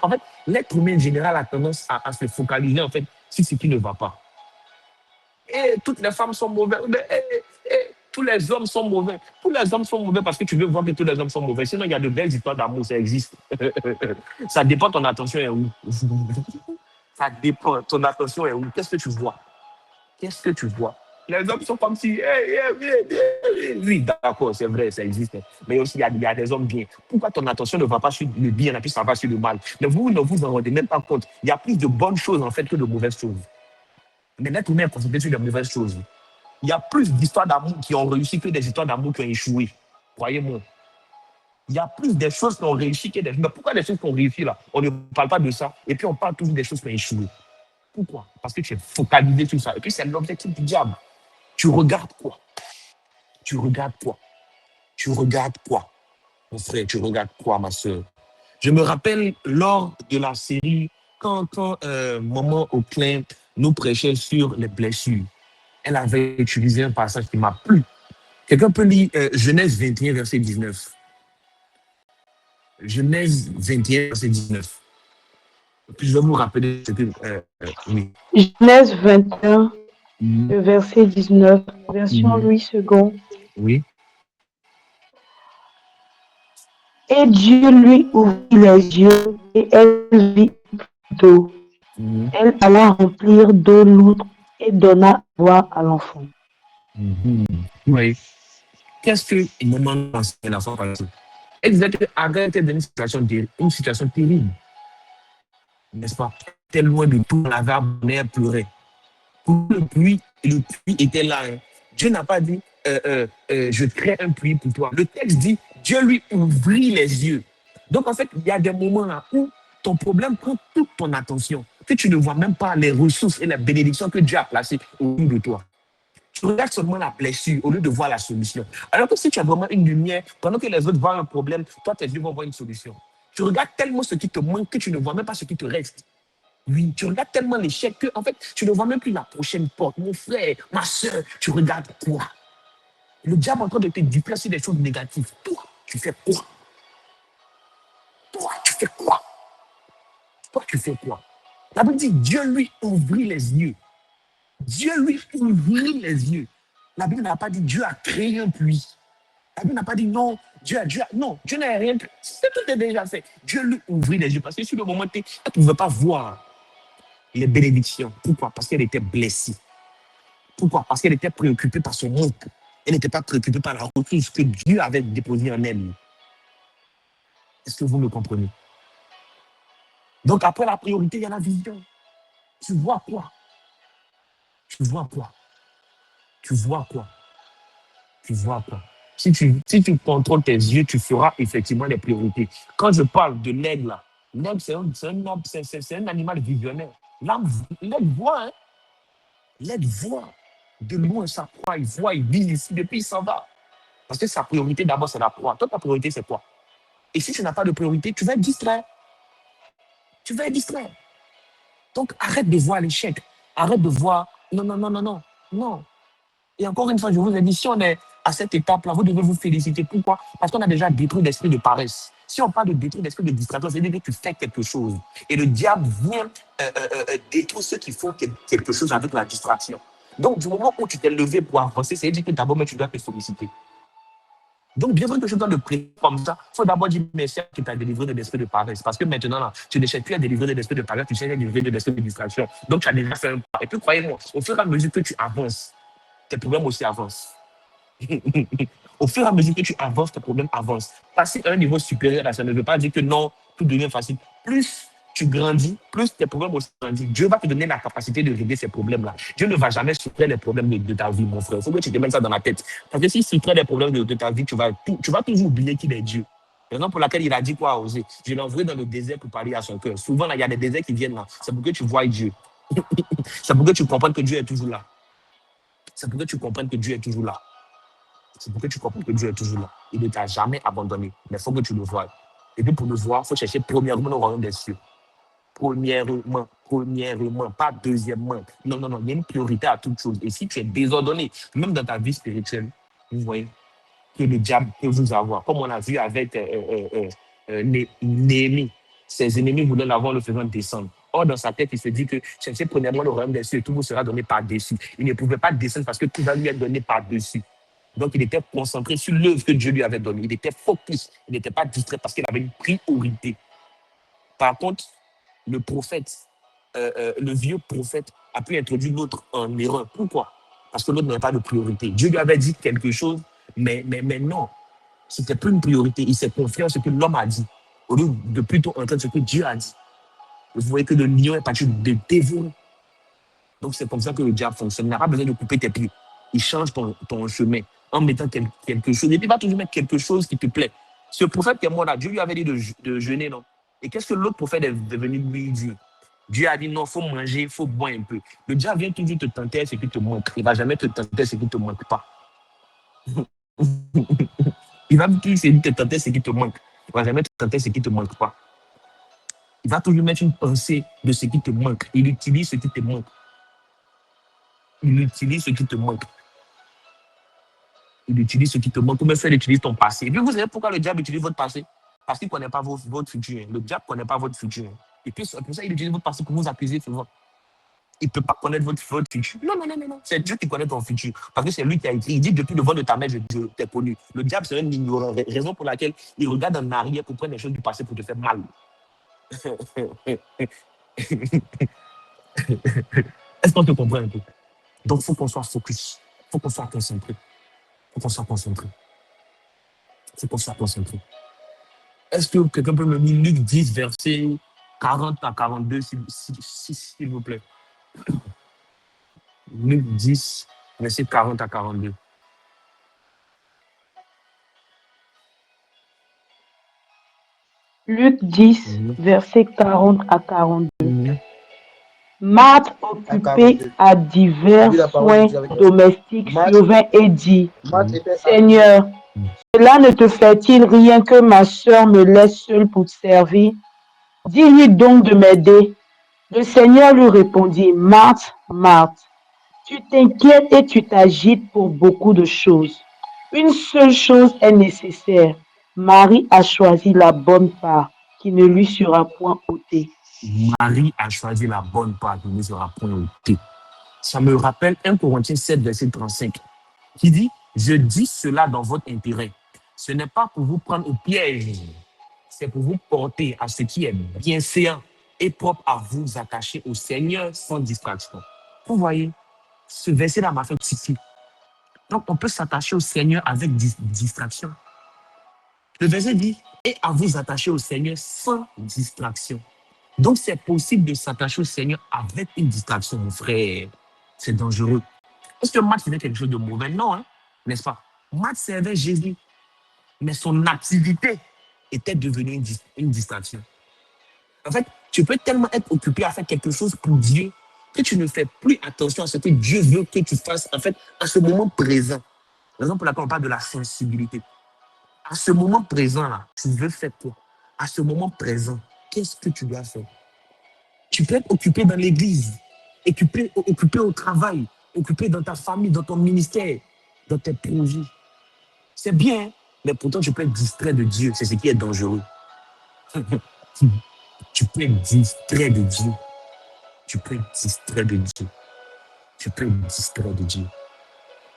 En fait, l'être humain en général a tendance à se focaliser en fait sur ce qui ne va pas. Et toutes les femmes sont mauvaises. Tous les hommes sont mauvais. Tous les hommes sont mauvais parce que tu veux voir que tous les hommes sont mauvais. Sinon, il y a de belles histoires d'amour, ça existe. Ça dépend, ton attention est où. Ça dépend, ton attention est où. Qu'est-ce que tu vois? Qu'est-ce que tu vois? Les hommes sont comme si, oui, d'accord, c'est vrai, ça existe. Mais aussi, il y a des hommes bien. Pourquoi ton attention ne va pas sur le bien et puis ça va sur le mal? Mais vous ne vous en rendez même pas compte. Il y a plus de bonnes choses en fait que de mauvaises choses. Mais l'être humain est concentré sur les mauvaises choses. Il y a plus d'histoires d'amour qui ont réussi que des histoires d'amour qui ont échoué. Croyez-moi. Il y a plus des choses qui ont réussi que des... Mais pourquoi des choses qui ont réussi là? On ne parle pas de ça. Et puis on parle toujours des choses qui ont échoué. Pourquoi? Parce que tu es focalisé sur ça. Et puis c'est l'objectif du diable. Tu regardes quoi? Tu regardes quoi? Tu regardes quoi? Mon frère, tu regardes quoi, ma soeur? Je me rappelle lors de la série, quand Maman Auclin nous prêchait sur les blessures, elle avait utilisé un passage qui m'a plu. Quelqu'un peut lire Genèse 21, verset 19. Genèse 21, verset 19. Puis je vais vous rappeler ce que... oui. Genèse 21, le verset 19, version Louis II. Oui. Et Dieu lui ouvrit les yeux et elle vit d'eau. Elle alla remplir d'eau l'outre et donna à boire à l'enfant. Oui. Qu'est-ce que maman enseigne la fois passée? Elle disait que Agar était dans une situation terrible. N'est-ce pas? Elle était loin de tout, on l'avait abandonné, elle pleurait. Le puits était là. Hein. Dieu n'a pas dit je crée un puits pour toi. Le texte dit Dieu lui ouvrit les yeux. Donc en fait, il y a des moments là où ton problème prend toute ton attention, que tu ne vois même pas les ressources et les bénédictions que Dieu a placées autour de toi. Tu regardes seulement la blessure au lieu de voir la solution. Alors que si tu as vraiment une lumière, pendant que les autres voient un problème, toi, tes yeux vont voir une solution. Tu regardes tellement ce qui te manque que tu ne vois même pas ce qui te reste. Oui, tu regardes tellement l'échec que, en fait, tu ne vois même plus la prochaine porte. Mon frère, ma soeur, tu regardes quoi? Le diable est en train de te distraire sur des choses négatives. Toi, tu fais quoi? Toi, tu fais quoi? Toi, tu fais quoi? La Bible dit, Dieu lui ouvrit les yeux. Dieu lui ouvrit les yeux. La Bible n'a pas dit Dieu a créé un puits. La Bible n'a pas dit non, non, Dieu n'a rien créé. C'est tout est déjà fait. Dieu lui ouvrit les yeux. Parce que sur le moment, elle ne pouvait pas voir les bénédictions. Pourquoi? Parce qu'elle était blessée. Pourquoi? Parce qu'elle était préoccupée par son manque. Elle n'était pas préoccupée par la ressource que Dieu avait déposée en elle. Est-ce que vous me comprenez? Donc après la priorité, il y a la vision. Tu vois quoi? Tu vois quoi? Tu vois quoi? Tu vois quoi? Si tu contrôles tes yeux, tu feras effectivement les priorités. Quand je parle de l'aigle, l'aigle, c'est un animal visionnaire. L'aigle voit, hein? L'aigle voit. De loin, sa proie, il voit, il vise ici, depuis il s'en va. Parce que sa priorité, d'abord, c'est la proie. Toi, ta priorité, c'est quoi? Et si tu n'as pas de priorité, tu vas être distrait. Tu vas être distrait. Donc, arrête de voir l'échec. Arrête de voir, non, non, non, non, non, non. Et encore une fois, je vous ai dit, si on est à cette étape-là, vous devez vous féliciter. Pourquoi? Parce qu'on a déjà détruit l'esprit de paresse. Si on parle de détruire l'esprit de distraction, c'est-à-dire que tu fais quelque chose. Et le diable vient détruire ceux qui font quelque chose avec la distraction. Donc, du moment où tu t'es levé pour avancer, c'est-à-dire que d'abord, tu dois te féliciter. Donc, bien sûr que je dois le prier comme ça, il faut d'abord dire merci qui t'a délivré de l'esprit de paresse. Parce que maintenant, là, tu ne cherches plus à délivrer de l'esprit de paresse, tu cherches à délivrer de l'esprit de distraction. Donc, tu as déjà fait un pas. Et puis, croyez-moi, au fur et à mesure que tu avances, tes problèmes aussi avancent. Au fur et à mesure que tu avances, tes problèmes avancent. Passer à un niveau supérieur, ça ne veut pas dire que non, tout devient facile. Plus tu grandis, plus tes problèmes aussi grandissent. Dieu va te donner la capacité de régler ces problèmes-là. Dieu ne va jamais souffrir les problèmes de ta vie, mon frère. Il faut que tu te mettes ça dans la tête. Parce que si tu souffres les problèmes de ta vie, tu vas toujours oublier qu'il est Dieu. Raison pour laquelle il a dit quoi à Osée? Je l'ai envoyé dans le désert pour parler à son cœur. Souvent, il y a des déserts qui viennent là. C'est pour que tu vois Dieu. C'est pour que tu comprennes que Dieu est toujours là. C'est pour que tu comprennes que Dieu est toujours là. C'est pour que tu comprennes que Dieu est toujours là. Il ne t'a jamais abandonné. Mais il faut que tu le vois. Et puis pour le voir, il faut chercher premièrement le royaume des cieux. Premièrement, pas deuxièmement. Non, non, non. Il y a une priorité à toute chose. Et si tu es désordonné, même dans ta vie spirituelle, vous voyez que le diable peut vous avoir. Comme on a vu avec Néhémie. ses ennemis voulaient l'avoir le faisant descendre. Or, dans sa tête, il se dit que cherchez premièrement le royaume des cieux et tout vous sera donné par-dessus. Il ne pouvait pas descendre parce que tout va lui être donné par-dessus. Donc, il était concentré sur l'œuvre que Dieu lui avait donnée. Il était focus. Il n'était pas distrait parce qu'il avait une priorité. Par contre, le prophète, le vieux prophète a pu introduire l'autre en erreur. Pourquoi? Parce que l'autre n'avait pas de priorité. Dieu lui avait dit quelque chose, mais non. C'était plus une priorité. Il s'est confié en ce que l'homme a dit, au lieu de plutôt entendre ce que Dieu a dit. Vous voyez que le lion est parti de dévorer. Donc, c'est comme ça que le diable fonctionne. Il n'a pas besoin de couper tes pieds. Il change ton chemin en mettant quelque chose. Et puis, il va toujours mettre quelque chose qui te plaît. Ce prophète qui est mort là, Dieu lui avait dit de jeûner, non? Et qu'est-ce que l'autre prophète est venu lui dire? Dieu a dit non, il faut manger, il faut boire un peu. Le diable vient toujours te tenter ce qui te manque. Il ne va jamais te tenter ce qui ne te manque pas. Il va toujours te tenter ce qui te manque. Il ne va jamais te tenter ce qui ne te manque pas. Il va toujours mettre une pensée de ce qui te manque. Il utilise ce qui te manque. Il utilise ce qui te manque. Il utilise ce qui te manque. Comment faire d'utiliser ton passé? Et puis vous savez pourquoi le diable utilise votre passé? Parce qu'il ne connaît pas votre futur. Le diable ne connaît pas votre futur. Et puis pour ça, il utilise votre passé pour vous accuser souvent. Il ne peut pas connaître votre futur. Non. C'est Dieu qui connaît ton futur. Parce que c'est lui qui a écrit. Il dit depuis le vent de ta mère, je t'ai connu. Le diable, c'est un ignorant. Raison pour laquelle il regarde en arrière pour prendre les choses du passé pour te faire mal. Est-ce qu'on te comprend un peu? Donc, il faut qu'on soit focus. Il faut qu'on soit concentré. Il faut qu'on soit concentré. Il faut qu'on soit concentré. Est-ce que quelqu'un peut me lire Luc 10, verset 40 à 42, s'il vous plaît? Luc 10, verset 40 à 42. Luc 10, versets 40 à 42. Marthe, occupée à divers soins domestiques, survint et dit, Seigneur, cela ne te fait-il rien que ma sœur me laisse seule pour te servir? Dis-lui donc de m'aider. Le Seigneur lui répondit, Marthe, Marthe, tu t'inquiètes et tu t'agites pour beaucoup de choses. Une seule chose est nécessaire. Marie a choisi la bonne part qui ne lui sera point ôtée. Marie a choisi la bonne part qui ne lui sera point ôtée. Ça me rappelle 1 Corinthiens 7, verset 35, qui dit, je dis cela dans votre intérêt. Ce n'est pas pour vous prendre au piège, c'est pour vous porter à ce qui est bienséant et propre à vous attacher au Seigneur sans distraction. Vous voyez, ce verset-là m'a fait tiquer. Donc, on peut s'attacher au Seigneur avec distraction. Le verset dit, et à vous attacher au Seigneur sans distraction. Donc, c'est possible de s'attacher au Seigneur avec une distraction, mon frère. C'est dangereux. Est-ce que Matt faisait quelque chose de mauvais? Non, hein? N'est-ce pas? Matt servait Jésus, mais son activité était devenue une distraction. En fait, tu peux tellement être occupé à faire quelque chose pour Dieu que tu ne fais plus attention à ce que Dieu veut que tu fasses, en fait, à ce moment présent. Raison pour laquelle on parle de la sensibilité. À ce moment présent-là, tu veux faire quoi? À ce moment présent, qu'est-ce que tu dois faire? Tu peux être occupé dans l'église, occupé au travail, occupé dans ta famille, dans ton ministère, dans tes projets. C'est bien, mais pourtant tu peux être distrait de Dieu. C'est ce qui est dangereux. Tu peux être distrait de Dieu. Tu peux être distrait de Dieu. Tu peux être distrait de Dieu.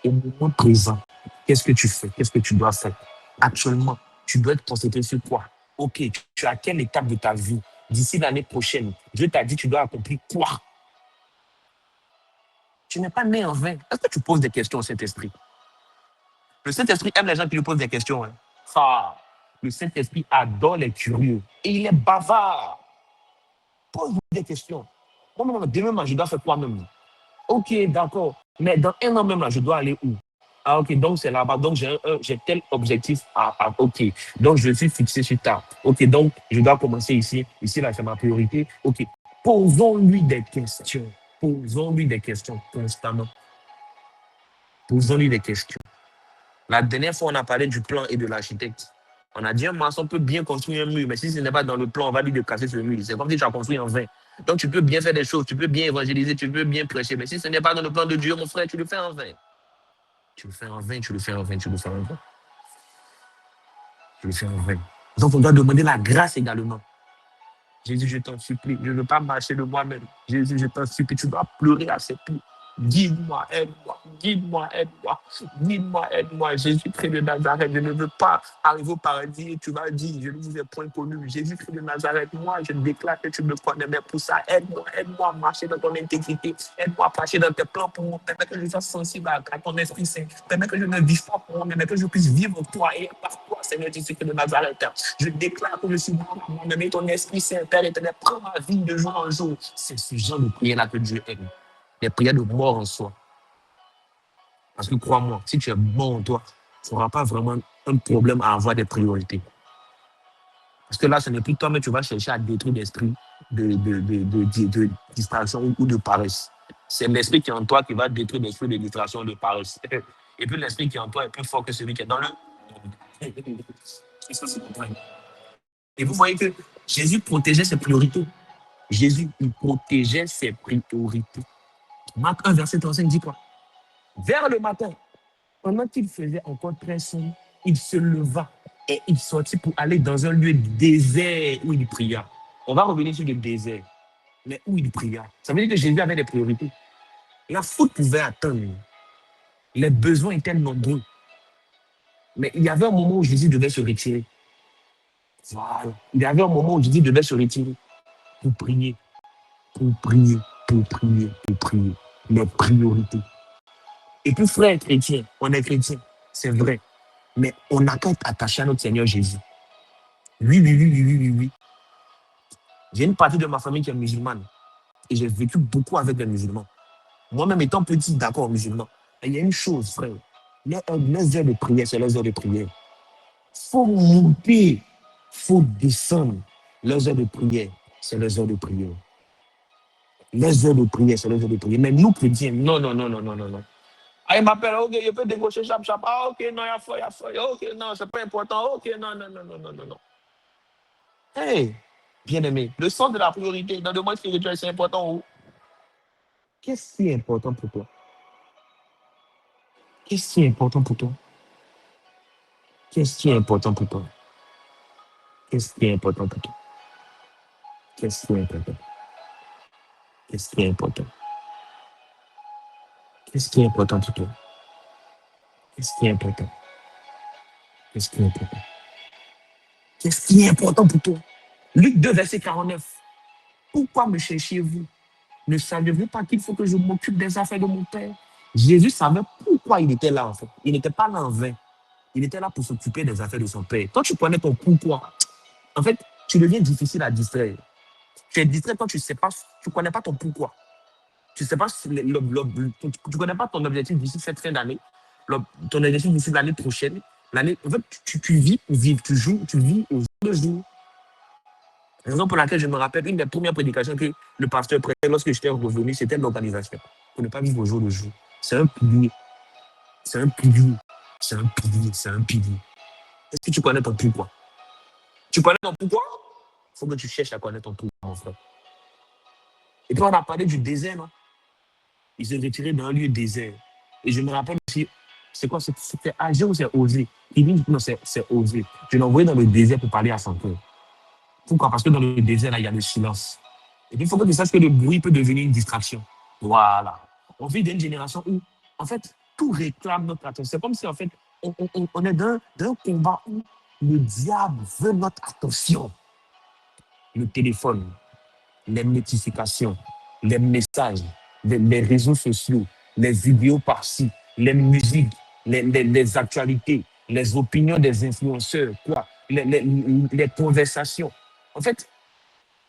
Au moment présent, qu'est-ce que tu fais? Qu'est-ce que tu dois faire? Actuellement, tu dois être concentré sur quoi? Ok, tu as quelle étape de ta vie? D'ici l'année prochaine, Dieu t'a dit tu dois accomplir quoi? Tu n'es pas né en vain. Est-ce que tu poses des questions au Saint-Esprit? Le Saint-Esprit aime les gens qui lui posent des questions. Hein. Ça, le Saint-Esprit adore les curieux. Et il est bavard. Pose-lui des questions. Moi, demain, je dois faire quoi même? Ok, d'accord. Mais dans un an même, là, je dois aller où? Ah, ok, donc c'est là-bas. Donc j'ai tel objectif. Ok. Donc je suis fixé sur ça. Ok, donc je dois commencer ici. Ici, là, c'est ma priorité. Ok. Posons-lui des questions. Posons-lui des questions constamment. Posons-lui des questions. La dernière fois, on a parlé du plan et de l'architecte. On a dit un maçon peut bien construire un mur, mais si ce n'est pas dans le plan, on va lui de casser ce mur. C'est comme si tu as construit en vain. Donc tu peux bien faire des choses, tu peux bien évangéliser, tu peux bien prêcher, mais si ce n'est pas dans le plan de Dieu, mon frère, tu le fais en vain. Tu le fais en vain, tu le fais en vain, tu le fais en vain. Tu le fais en vain. Donc on doit demander la grâce également. Jésus, je t'en supplie, je ne veux pas marcher de moi-même. Jésus, je t'en supplie, tu dois pleurer à ses pieds. Guide-moi, aide-moi, guide-moi, aide-moi, guide-moi, aide-moi. Jésus-Christ de Nazareth, je ne veux pas arriver au paradis et tu vas dire, je ne vous ai point connu. Jésus-Christ de Nazareth, moi, je déclare que tu me connais, mais pour ça, aide-moi, aide-moi à marcher dans ton intégrité, aide-moi à marcher dans tes plans pour moi, permets que je sois sensible à ton Esprit Saint, permets que je ne vive pas pour moi, mais que je puisse vivre toi et par toi, Seigneur Jésus-Christ de Nazareth. Je déclare que je suis mort à moi-même et ton Esprit Saint, Père éternel, prends ma vie de jour en jour. C'est ce genre de prière-là que Dieu aime. Les prières de mort en soi. Parce que crois-moi, si tu es mort en toi, tu n'auras pas vraiment un problème à avoir des priorités. Parce que là, ce n'est plus toi, mais tu vas chercher à détruire l'esprit de distraction ou de paresse. C'est l'esprit qui est en toi qui va détruire l'esprit de distraction ou de paresse. Et puis l'esprit qui est en toi est plus fort que celui qui est dans le monde. Et vous voyez que Jésus protégeait ses priorités. Jésus, il protégeait ses priorités. Marc 1, verset 35 dit quoi? Vers le matin, pendant qu'il faisait encore très sombre, il se leva et il sortit pour aller dans un lieu désert où il pria. On va revenir sur le désert, mais où il pria. Ça veut dire que Jésus avait des priorités. La foule pouvait attendre. Les besoins étaient nombreux. Mais il y avait un moment où Jésus devait se retirer. Voilà. Il y avait un moment où Jésus devait se retirer pour prier, pour prier, pour prier, pour prier. Les priorités. Et puis, frère chrétien, on est chrétien, c'est vrai. Mais on n'a qu'à être attaché à notre Seigneur Jésus. Oui, oui, oui, oui, oui, oui, oui. J'ai une partie de ma famille qui est musulmane. Et j'ai vécu beaucoup avec les musulmans. Moi-même étant petit, d'accord, musulman. Et il y a une chose, frère. Les heures de prière, c'est les heures de prière. Il faut monter, il faut descendre. Les heures de prière, c'est les heures de prière. Les heures de prière, c'est les heures de prière. Mais nous, chrétiens, non, non, non, non, non, non, non. Ah, il m'appelle, ok, je peux débaucher, chap, chap. Ah, ok, non, il y a foi, il y a foi. Ok, non, c'est pas important. Ok, non, non, non, non, non, non, non. Hey, bien-aimé, le sens de la priorité dans le monde spirituel, c'est important où? Qu'est-ce qui est important pour toi? Qu'est-ce qui est important pour toi? Qu'est-ce qui est important pour toi? Qu'est-ce qui est important pour toi? Qu'est-ce qui est important? Qu'est-ce qui est important? Qu'est-ce qui est important pour toi? Qu'est-ce qui est important? Qu'est-ce qui est important? Qu'est-ce qui est important pour toi? Luc 2, verset 49. Pourquoi me cherchiez-vous? Ne savez-vous pas qu'il faut que je m'occupe des affaires de mon Père? Jésus savait pourquoi il était là, en fait. Il n'était pas là en vain. Il était là pour s'occuper des affaires de son Père. Quand tu connais ton pourquoi, en fait, tu deviens difficile à distraire. Tu es distrait quand tu sais pas, tu connais pas ton pourquoi. Tu sais pas, tu connais pas ton objectif d'ici cette fin d'année, ton objectif d'ici l'année prochaine. L'année, en fait, tu vis pour vivre, tu vis au jour le jour. Raison pour laquelle je me rappelle, une des premières prédications que le pasteur prêtait lorsque j'étais revenu, c'était l'organisation. Pour ne pas vivre au jour le jour. C'est un pilier. C'est un pilier. C'est un pilier. C'est un pilier. Est-ce que tu connais ton pourquoi? Tu connais ton pourquoi? Il faut que tu cherches à connaître ton pourquoi, mon frère. Et puis on a parlé du désert, non? Il s'est retiré dans un lieu désert. Et je me rappelle aussi, c'est quoi? C'était Agé ou c'est Osé? Il dit, non, c'est Osé. Je l'ai envoyé dans le désert pour parler à son cœur. Pourquoi? Parce que dans le désert, là, il y a le silence. Et puis il faut que tu saches que le bruit peut devenir une distraction. Voilà. On vit d'une génération où, en fait, tout réclame notre attention. C'est comme si, en fait, on est d'un combat où le diable veut notre attention. Le téléphone, les notifications, les messages, les réseaux sociaux, les vidéos par-ci, les musiques, les actualités, les opinions des influenceurs, quoi, les conversations. En fait,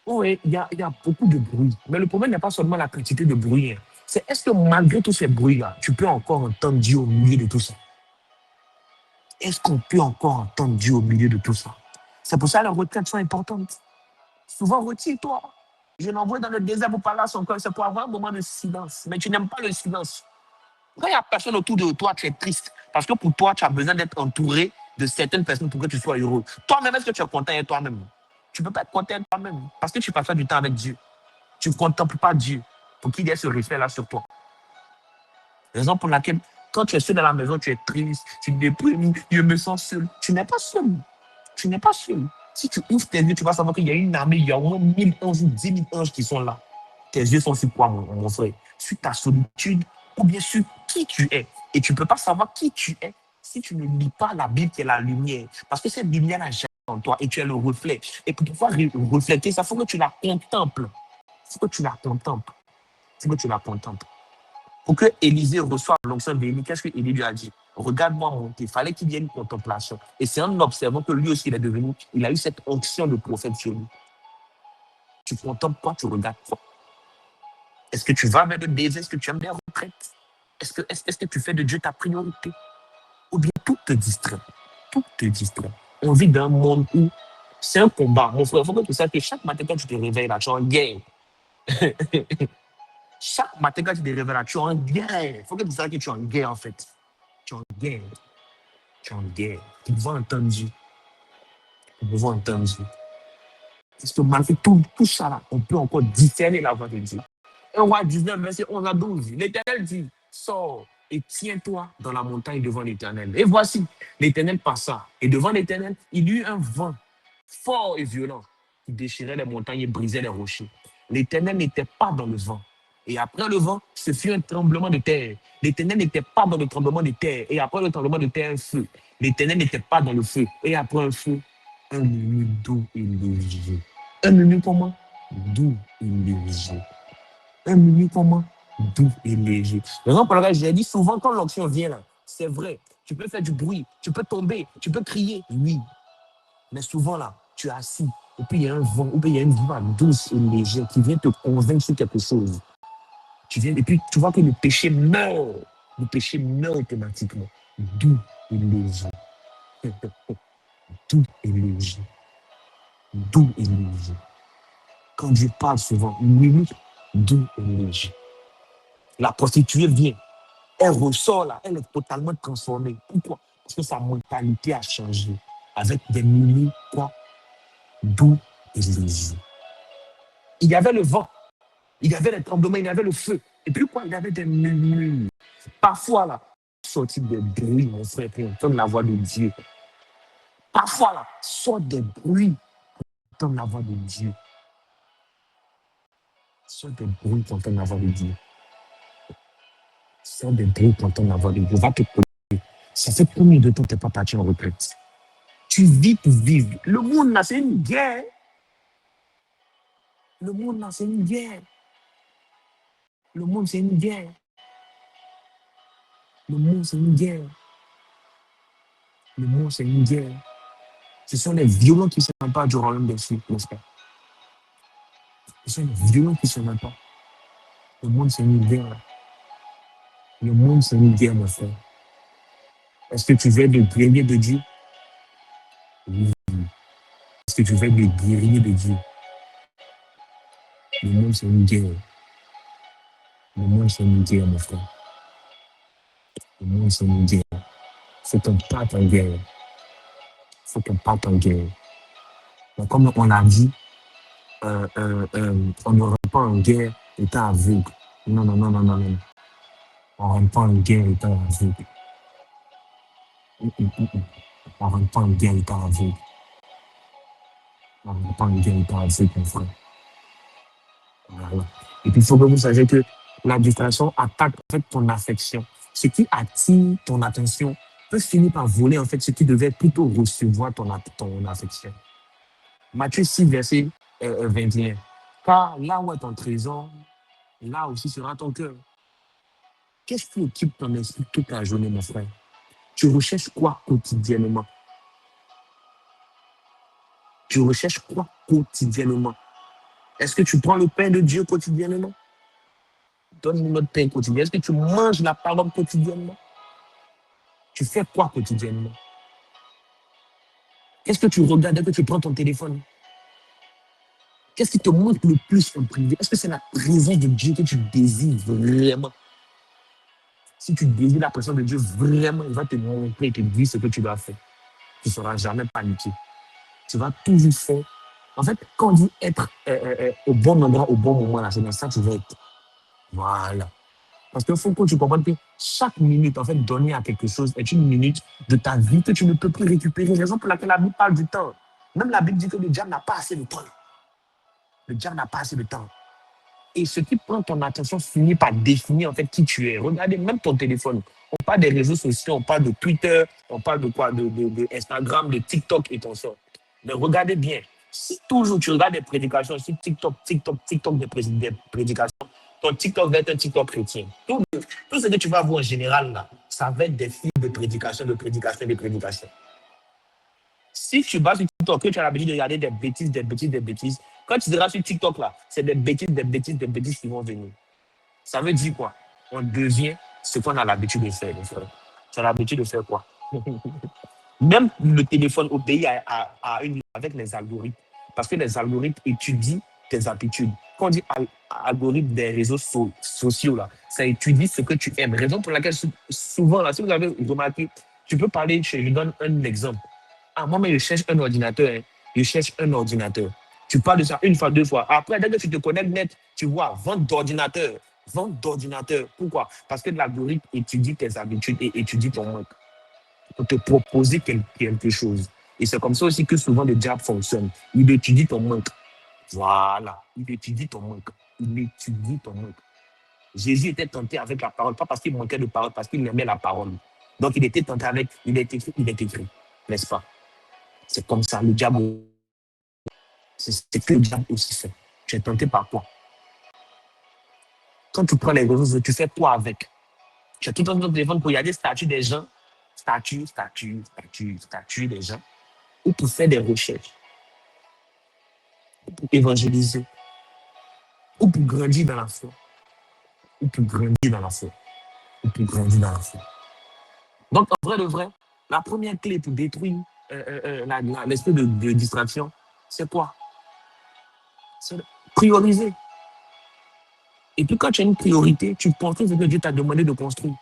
oui, il y a beaucoup de bruit. Mais le problème n'est pas seulement la quantité de bruit. C'est est-ce que malgré tous ces bruits-là, tu peux encore entendre Dieu au milieu de tout ça? Est-ce qu'on peut encore entendre Dieu au milieu de tout ça? C'est pour ça que les retraites sont importantes. Souvent, retire-toi. Je l'envoie dans le désert pour parler à son cœur. C'est pour avoir un moment de silence. Mais tu n'aimes pas le silence. Quand il n'y a personne autour de toi, tu es triste. Parce que pour toi, tu as besoin d'être entouré de certaines personnes pour que tu sois heureux. Toi-même, est-ce que tu es content avec toi-même? Tu ne peux pas être content avec toi-même. Parce que tu passes pas du temps avec Dieu. Tu ne contemples pas Dieu pour qu'il ait ce respect-là sur toi. Raison pour laquelle, quand tu es seul dans la maison, tu es triste, tu te déprimes, je me sens seul. Tu n'es pas seul. Tu n'es pas seul. Si tu ouvres tes yeux, tu vas savoir qu'il y a une armée, il y a au moins 1000 anges ou 10 000 anges qui sont là. Tes yeux sont sur quoi, mon frère? Sur ta solitude ou bien sur qui tu es. Et tu ne peux pas savoir qui tu es si tu ne lis pas la Bible qui est la lumière. Parce que cette lumière n'a jamais en toi et tu es le reflet. Et pour pouvoir refléter ça, il faut que tu la contemples. Il faut que tu la contemples. Il faut que tu la contemples. Pour que Élisée reçoive l'onction d'Élie, qu'est-ce que Élie lui a dit? Regarde-moi monter. Il fallait qu'il y ait une contemplation. Et c'est en observant que lui aussi, il a eu cette onction de prophète sur lui. Tu contemples quoi? Tu regardes quoi? Est-ce que tu vas vers le désert? Est-ce que tu aimes les retraites? Est-ce que tu fais de Dieu ta priorité? Ou bien tout te distrait? Tout te distrait. On vit dans un monde où c'est un combat. Mon frère, il faut que tu saches que chaque matin quand tu te réveilles là, tu es en guerre. Chaque matin quand tu te réveilles là, tu es en guerre. Il faut que tu saches que tu es en guerre en fait. Tu es en guerre. Tu es en guerre. Tu dois entendre Dieu. Tu dois entendre Dieu. Parce que malgré tout ça là, on peut encore discerner la voix de Dieu. 1 roi 19, verset 11 à 12. L'Éternel dit, sors et tiens-toi dans la montagne devant l'Éternel. Et voici, l'Éternel passa. Et devant l'Éternel, il y eut un vent fort et violent qui déchirait les montagnes et brisait les rochers. L'Éternel n'était pas dans le vent. Et après le vent, ce fut un tremblement de terre. L'Éternel n'était pas dans le tremblement de terre. Et après le tremblement de terre, un feu. L'Éternel n'était pas dans le feu. Et après un feu, un murmure doux et léger. Un murmure comment? Doux et léger. Un murmure comment? Doux et léger. Raison pour laquelle j'ai dit souvent quand l'onction vient là, c'est vrai, tu peux faire du bruit, tu peux tomber, tu peux crier, oui. Mais souvent là, tu es assis, et puis il y a un vent, ou bien il y a une voix douce et légère qui vient te convaincre sur quelque chose. Tu viens, et puis tu vois que le péché meurt. Le péché meurt automatiquement. Doux et léger. Doux et léger. Doux et léger. Quand Dieu parle souvent, murmure, doux et léger. La prostituée vient. Elle ressort là, elle est totalement transformée. Pourquoi? Parce que sa mentalité a changé. Avec des murmures, quoi? Doux et légers. Il y avait le vent, il y avait les tremblements, il y avait le feu. Et puis quoi? Il y avait des murmures. Parfois là, sortir des bruits, mon frère, pour entendre la voix de Dieu. Parfois là, sort des bruits pour entendre la voix de Dieu. Sort des bruits pour entendre la voix de Dieu. Sort des bruits pour entendre la voix de Dieu. Va te poser. Ça fait combien de temps que tu n'es pas parti en retraite? Tu vis pour vivre. Le monde là, c'est une guerre. Le monde là, c'est une guerre. Le monde, c'est une guerre. Le monde, c'est une guerre. Le monde, c'est une guerre. Ce sont les violents qui ne sont pas du royaume des cieux, n'est-ce pas? Ce sont les violents qui ne sont pas. Le monde, c'est une guerre. Le monde, c'est une guerre, mon frère. Est-ce que tu veux être le guerrier de Dieu? Oui. Est-ce que tu veux être le guerrier de Dieu? Le monde, c'est une guerre. Le monde, c'est une guerre, mon frère. Le monde, c'est une guerre. Il faut qu'on parte en guerre. Il faut qu'on parte en guerre. Mais comme on l'a dit, on ne rentre pas en guerre étant aveugle. Non, non, non, non, non, non. On ne rentre pas en guerre étant aveugle. On ne rentre pas en guerre étant aveugle. On ne rentre pas en guerre étant aveugle, mon frère. Voilà. Et puis, il faut que vous sachiez que la distraction attaque en fait ton affection. Ce qui attire ton attention peut finir par voler en fait ce qui devait plutôt recevoir ton affection. Matthieu 6, verset 21. Car là où est ton trésor, là aussi sera ton cœur. Qu'est-ce qui occupe ton esprit toute la journée, mon frère? Tu recherches quoi quotidiennement? Tu recherches quoi quotidiennement? Est-ce que tu prends le pain de Dieu quotidiennement? Donne-nous notre pain quotidien. Est-ce que tu manges la parole quotidiennement? Tu fais quoi quotidiennement? Qu'est-ce que tu regardes dès que tu prends ton téléphone? Qu'est-ce qui te montre le plus en privé? Est-ce que c'est la présence de Dieu que tu désires vraiment? Si tu désires la présence de Dieu vraiment, il va te montrer et te dire ce que tu dois faire. Tu ne seras jamais paniqué. Tu vas toujours faire. En fait, quand on dit être au bon endroit, au bon moment, là, c'est dans ça que tu vas être. Voilà. Parce qu'il faut que tu comprennes que chaque minute, en fait, donnée à quelque chose est une minute de ta vie que tu ne peux plus récupérer. Raison pour laquelle la Bible parle du temps. Même la Bible dit que le diable n'a pas assez de temps. Le diable n'a pas assez de temps. Et ce qui prend ton attention finit par définir en fait qui tu es. Regardez même ton téléphone. On parle des réseaux sociaux, on parle de Twitter, on parle de quoi, de Instagram, de TikTok et tout ça. Mais regardez bien. Si toujours tu regardes des prédications sur TikTok des prédications, ton TikTok va être un TikTok chrétien. Tout ce que tu vas voir en général là, ça va être des fils de prédication, de prédication, de prédication. Si tu vas sur TikTok, que tu as l'habitude de regarder des bêtises, quand tu seras sur TikTok là, c'est des bêtises qui vont venir. Ça veut dire quoi? On devient ce qu'on a l'habitude de faire, les frères. Tu as l'habitude de faire quoi? Même le téléphone obéit avec les algorithmes. Parce que les algorithmes étudient tes habitudes. Quand on dit algorithme des réseaux sociaux, là, ça étudie ce que tu aimes. Raison pour laquelle souvent, là, si vous avez remarqué, tu peux parler, je donne un exemple. Ah, moi, mais je cherche un ordinateur. Hein. Je cherche un ordinateur. Tu parles de ça une fois, deux fois. Après, dès que tu te connectes net, tu vois, vente d'ordinateur. Vente d'ordinateur. Pourquoi? Parce que l'algorithme étudie tes habitudes et étudie ton manque pour te proposer quelque chose. Et c'est comme ça aussi que souvent le diable fonctionne. Il étudie ton manque. Voilà. Il étudie ton manque. Il étudie ton manque. Jésus était tenté avec la parole, pas parce qu'il manquait de parole, parce qu'il aimait la parole. Donc il était tenté avec, il est écrit, n'est-ce pas? C'est comme ça, le diable, c'est ce que le diable aussi fait. Tu es tenté par quoi? Quand tu prends les ressources, tu fais quoi avec? Tu as tout le temps ton téléphone pour regarder statuts des gens, statuts des gens, ou pour faire des recherches, ou pour évangéliser, ou pour grandir dans la foi, ou pour grandir dans la foi, ou pour grandir dans la foi. Donc, en vrai de vrai, la première clé pour détruire l'esprit de distraction, c'est quoi? C'est prioriser. Et puis, quand tu as une priorité, tu construis ce que Dieu t'a demandé de construire.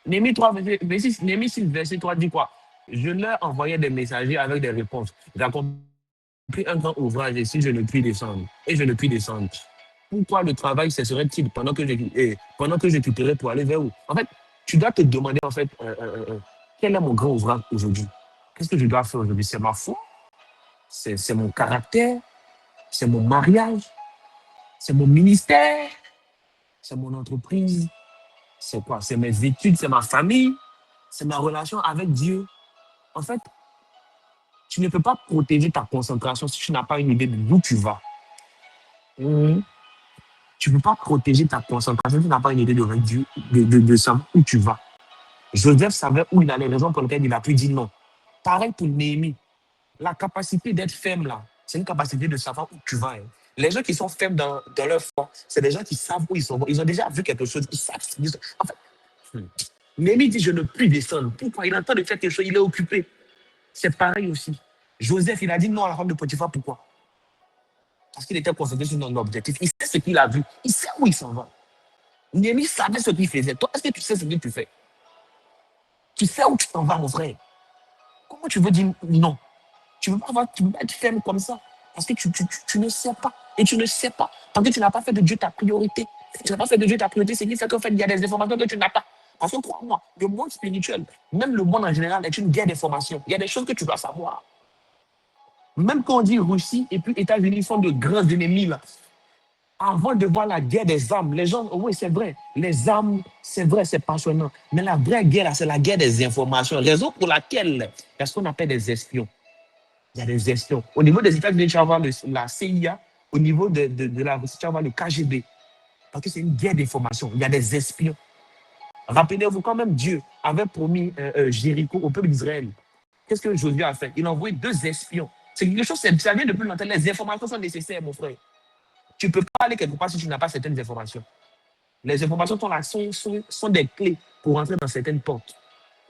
Néhémie 6, verset 3 dit quoi? Je leur envoyais des messagers avec des réponses. J'accomplis un grand ouvrage et si je ne puis descendre. Et je ne puis descendre. Pourquoi le travail cesserait-il pendant que je quitterai pour aller vers où? En fait, tu dois te demander, en fait, quel est mon grand ouvrage aujourd'hui? Qu'est-ce que je dois faire aujourd'hui? C'est ma foi? C'est mon caractère? C'est mon mariage? C'est mon ministère? C'est mon entreprise? C'est quoi? C'est mes études? C'est ma famille? C'est ma relation avec Dieu? En fait, tu ne peux pas protéger ta concentration si tu n'as pas une idée d'où tu vas. Tu ne peux pas protéger ta concentration si tu n'as pas une idée de savoir où tu vas. Joseph savait où il allait, raison pour laquelle il a pu dire non. Pareil pour Néhémie. La capacité d'être ferme, là, c'est une capacité de savoir où tu vas. Hein. Les gens qui sont fermes dans leur foi, c'est des gens qui savent où ils sont. Ils ont déjà vu quelque chose. Ils savent. En fait, Néhémie dit, je ne puis descendre. Pourquoi? Il est en train de faire quelque chose, il est occupé. C'est pareil aussi. Joseph, il a dit non à la femme de Potiphar. Pourquoi? Parce qu'il était concentré sur son objectif. Il sait ce qu'il a vu. Il sait où il s'en va. Néhémie savait ce qu'il faisait. Toi, est-ce que tu sais ce que tu fais? Tu sais où tu t'en vas, mon frère. Comment tu veux dire non? Tu ne peux pas être ferme comme ça. Parce que tu ne sais pas. Et tu ne sais pas. Parce que tu n'as pas fait de Dieu ta priorité. Tu n'as pas fait de Dieu ta priorité, c'est qui fait qu'en fait, il y a des informations que tu n'as pas. Parce que crois-moi, le monde spirituel, même le monde en général, est une guerre d'informations. Il y a des choses que tu dois savoir. Même quand on dit Russie et puis États-Unis sont de grands ennemis là. Avant de voir la guerre des armes, les gens, oui, c'est vrai, les armes, c'est vrai, c'est passionnant. Mais la vraie guerre, là, c'est la guerre des informations. Raison pour laquelle il y a ce qu'on appelle des espions. Il y a des espions. Au niveau des États-Unis, tu vas voir la CIA. Au niveau de la Russie, tu vas voir le KGB. Parce que c'est une guerre d'informations. Il y a des espions. Rappelez-vous, quand même, Dieu avait promis Jéricho au peuple d'Israël. Qu'est-ce que Josué a fait? Il a envoyé 2 espions. C'est quelque chose, ça vient depuis longtemps. Les informations sont nécessaires, mon frère. Tu ne peux pas aller quelque part si tu n'as pas certaines informations. Les informations sont là, sont des clés pour entrer dans certaines portes.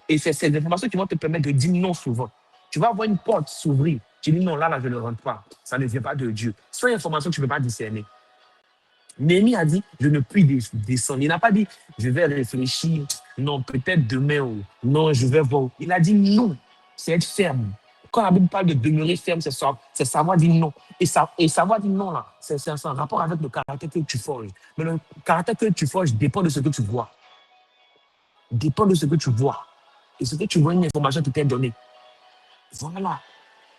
Et c'est ces informations qui vont te permettre de dire non souvent. Tu vas voir une porte s'ouvrir. Tu dis non, là, je ne rentre pas. Ça ne vient pas de Dieu. Sans information, tu ne peux pas discerner. Néhémie a dit, je ne puis descendre. Il n'a pas dit, je vais réfléchir. Non, peut-être demain. Ou non, je vais voir. Il a dit non. C'est être ferme. Quand la Bible parle de demeurer ferme, c'est savoir dire non. Et savoir dire non, là, c'est un rapport avec le caractère que tu forges. Mais le caractère que tu forges dépend de ce que tu vois. Dépend de ce que tu vois. Et ce que tu vois, une information qui t'est donnée. Voilà.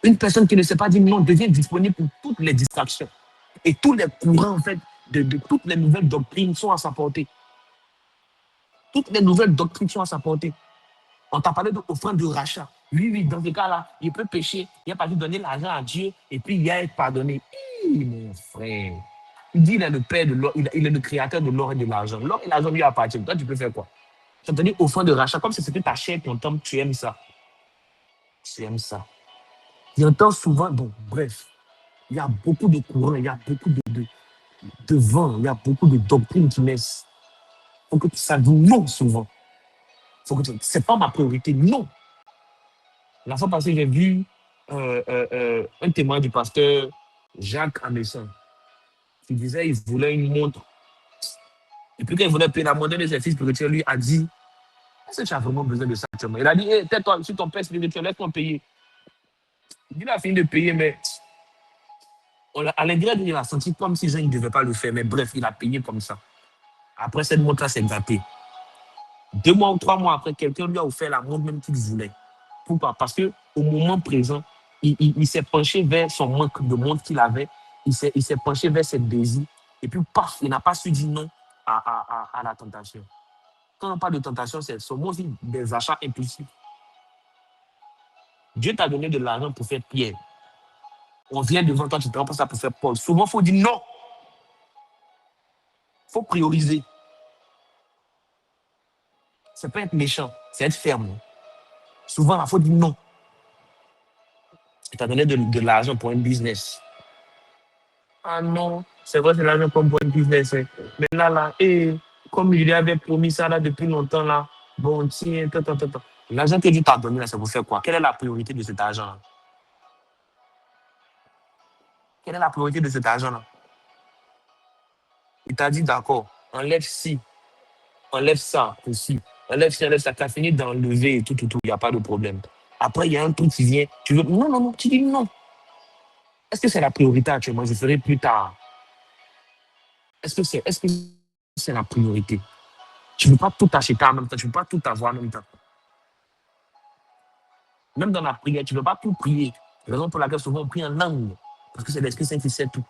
Une personne qui ne sait pas dire non devient disponible pour toutes les distractions. Et tous les courants, en fait, de toutes les nouvelles doctrines sont à sa portée. Toutes les nouvelles doctrines sont à sa portée. On t'a parlé d'offrande de rachat. Oui, dans ce cas-là, il peut pécher, il a pas dû donner l'argent à Dieu et puis il y a à être pardonné. Mon frère. Il dit il est le père de l'or, il est le créateur de l'or et de l'argent. L'or et l'argent lui appartiennent. Toi, tu peux faire quoi? Tu as donné offrande de rachat, comme si c'était ta chair, ton temple, tu aimes ça. Tu aimes ça. Il entend souvent, bon, bref, il y a beaucoup de courants, il y a beaucoup de vents, il y a beaucoup de doctrines qui naissent. Il faut que tu saches non souvent. C'est pas ma priorité, non. La fois passée, j'ai vu un témoin du pasteur Jacques Amesson qui disait qu'il voulait une montre. Et puis quand il voulait payer la montre de ses fils spirituels, lui a dit, est-ce que tu as vraiment besoin de ça actuellement? Il a dit, hey, tais-toi, si ton père spirituel, laisse-moi payer. Il a fini de payer, mais à l'intérieur, il a senti comme si il ne devait pas le faire. Mais bref, il a payé comme ça. Après, cette montre-là s'est gâtée. 2 mois ou 3 mois après, quelqu'un lui a offert la montre même qu'il voulait. Pourquoi? Parce qu'au moment présent, il s'est penché vers son manque de montre qu'il avait. Il s'est penché vers ses désirs. Et puis, paf, il n'a pas su dire non à la tentation. Quand on parle de tentation, c'est souvent aussi des achats impulsifs. Dieu t'a donné de l'argent pour faire Pierre. On vient devant toi, tu te rends pas ça pour faire Paul. Souvent, il faut dire non. Il faut prioriser. C'est pas être méchant, c'est être ferme. Souvent, il faut dire non. Tu as donné de l'argent pour un business. Ah non, c'est vrai, c'est l'argent pour un business. Hein. Mais là, comme il lui avait promis ça là depuis longtemps, là, bon, tiens, l'argent que Dieu t'a donné, là, c'est pour faire quoi? Quelle est la priorité de cet argent-là? Quelle est la priorité de cet argent-là? Il t'a dit, d'accord, enlève ci, enlève ça aussi. Enlève ci, enlève ça. Tu as fini d'enlever et tout, il n'y a pas de problème. Après, il y a un truc qui vient. Tu veux. Non, tu dis non. Est-ce que c'est la priorité actuellement? Je ferai plus tard. Est-ce que c'est la priorité? Tu ne peux pas tout acheter en même temps. Tu ne peux pas tout avoir en même temps. Même dans la prière, tu ne peux pas tout prier. Raison pour laquelle souvent on prie en langue. Parce que c'est l'Esprit Saint qui sait tout.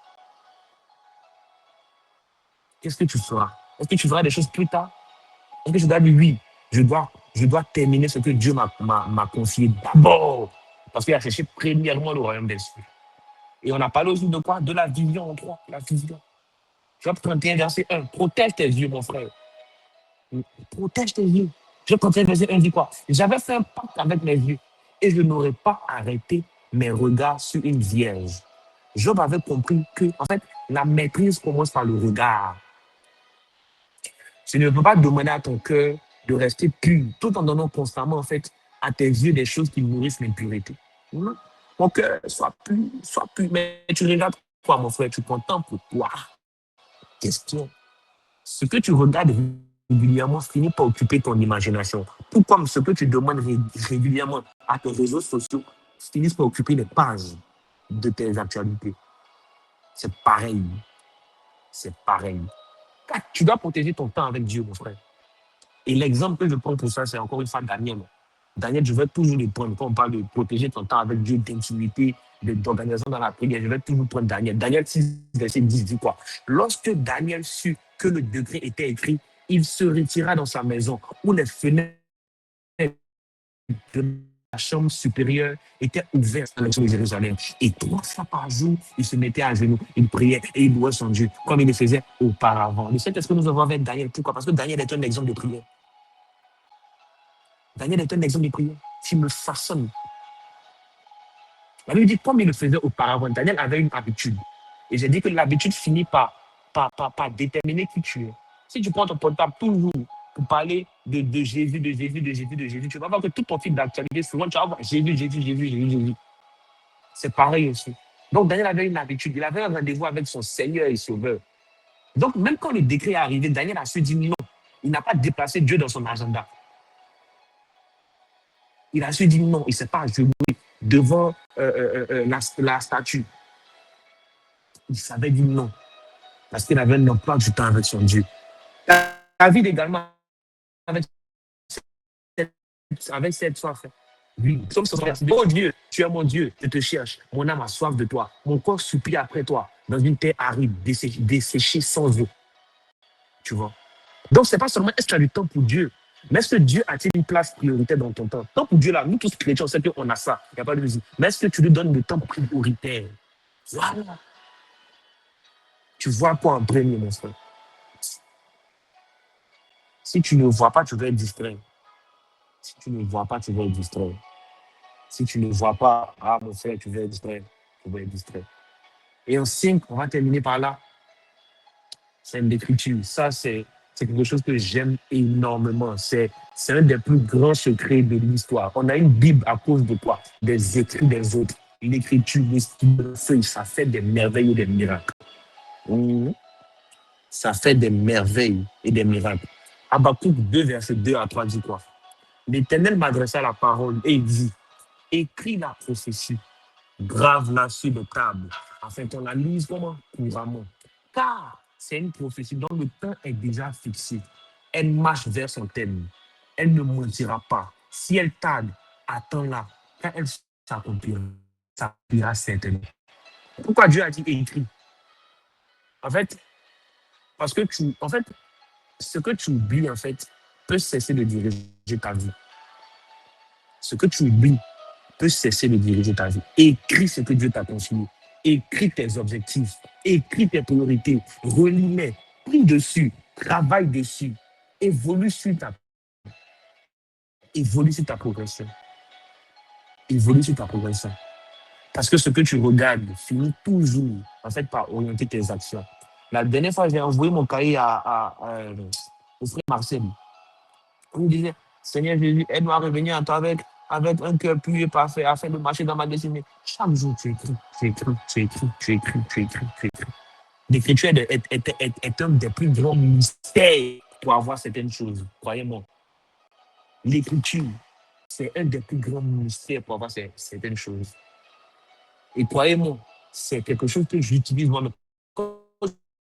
Qu'est-ce que tu feras? Est-ce que tu feras des choses plus tard? Est-ce que tu dois dire oui? Je dois terminer ce que Dieu m'a confié d'abord. Parce qu'il a cherché premièrement le royaume des cieux. Et on a parlé aussi de quoi? De la vision en 3. La vision. Job 31, verset 1. Protège tes yeux, mon frère. Protège tes yeux. Job 31, verset 1 dit quoi? J'avais fait un pacte avec mes yeux et je n'aurais pas arrêté mes regards sur une vierge. Job avait compris que, en fait, la maîtrise commence par le regard. Tu ne peux pas demander à ton cœur de rester pur tout en donnant constamment, en fait, à tes yeux des choses qui nourrissent l'impureté. Non. Mon cœur, soit pur, mais tu regardes quoi, mon frère? Tu contemples quoi? Question. Ce que tu regardes régulièrement finit par occuper ton imagination. Tout comme ce que tu demandes régulièrement à tes réseaux sociaux finissent par occuper les pages de tes actualités. C'est pareil. C'est pareil. Tu dois protéger ton temps avec Dieu, mon frère. Et l'exemple que je prends pour ça, c'est encore une fois Daniel. Daniel, je vais toujours le prendre. Quand on parle de protéger ton temps avec Dieu, d'intimité, d'organisation dans la prière, je vais toujours prendre Daniel. Daniel 6, verset 10 dit quoi? Lorsque Daniel sut que le décret était écrit, il se retira dans sa maison où les fenêtres de la chambre supérieure étaient ouvertes à de Jérusalem. Et 3 fois par jour, il se mettait à genoux, il priait et il louait son Dieu, comme il le faisait auparavant. Le Saint-Esprit nous avons avec Daniel. Pourquoi? Parce que Daniel est un exemple de prière. Daniel est un exemple de prière qui me façonne. La Bible dit comme il le faisait auparavant. Daniel avait une habitude. Et j'ai dit que l'habitude finit par déterminer qui tu es. Si tu prends ton portable toujours pour parler de Jésus, tu vas voir que tout ton fil d'actualité, souvent tu vas voir Jésus. C'est pareil aussi. Donc Daniel avait une habitude. Il avait un rendez-vous avec son Seigneur et Sauveur. Donc même quand le décret est arrivé, Daniel a su dire non. Il n'a pas déplacé Dieu dans son agenda. Il a su dire non. Il ne s'est pas agenouillé devant la statue. Il savait dire non. Parce qu'il avait un emploi du temps avec son Dieu. David également, avec cette soif. Oui, Psaume 61. Oh Dieu, tu es mon Dieu, je te cherche. Mon âme a soif de toi. Mon corps supplie après toi dans une terre aride, desséchée sans eau. Tu vois. Donc, c'est pas seulement est-ce que tu as du temps pour Dieu, mais est-ce que Dieu a-t-il une place prioritaire dans ton temps? Temps pour Dieu, là, nous tous chrétiens, on sait qu'on a ça. Il n'y a pas de musique. Mais est-ce que tu lui donnes le temps prioritaire? Voilà. Tu vois quoi en premier, mon frère? Si tu ne vois pas, tu vas être distrait. Si tu ne vois pas, tu vas être distrait. Si tu ne vois pas, ah, mon frère, tu vas être distrait. Tu vas être distrait. Et en 5, on va terminer par là. C'est une écriture. Ça, c'est quelque chose que j'aime énormément. C'est un des plus grands secrets de l'histoire. On a une Bible à cause de quoi? Des écrits des autres. L'écriture, les feuilles, ça fait des merveilles et des miracles. Ça fait des merveilles et des miracles. Habakkuk 2, verset 2 à 3 dit quoi? L'Éternel m'adressa la parole et il dit, écris la prophétie, grave-la sur le table, afin qu'on la lise comment? Couramment. Car c'est une prophétie dont le temps est déjà fixé. Elle marche vers son thème. Elle ne mentira pas. Si elle tarde, attends-la. Quand elle s'accomplira certainement. Pourquoi Dieu a dit écrit? En fait, parce que ce que tu oublies, en fait, peut cesser de diriger ta vie. Ce que tu oublies peut cesser de diriger ta vie. Écris ce que Dieu t'a confié. Écris tes objectifs. Écris tes priorités. Relis-les. Prie dessus. Travaille dessus. Évolue sur ta progression. Évolue sur ta progression. Parce que ce que tu regardes finit toujours, en fait, par orienter tes actions. La dernière fois, j'ai envoyé mon cahier au frère Marcel. Il me disait, Seigneur Jésus, aide-moi à revenir à toi avec un cœur pur et parfait afin de marcher dans ma destinée. Chaque jour, tu écris, tu écris, tu écris, tu écris, tu écris, tu écris. L'écriture est un des plus grands mystères pour avoir certaines choses, croyez-moi. L'écriture, c'est un des plus grands mystères pour avoir certaines choses. Et croyez-moi, c'est quelque chose que j'utilise moi-même. Quand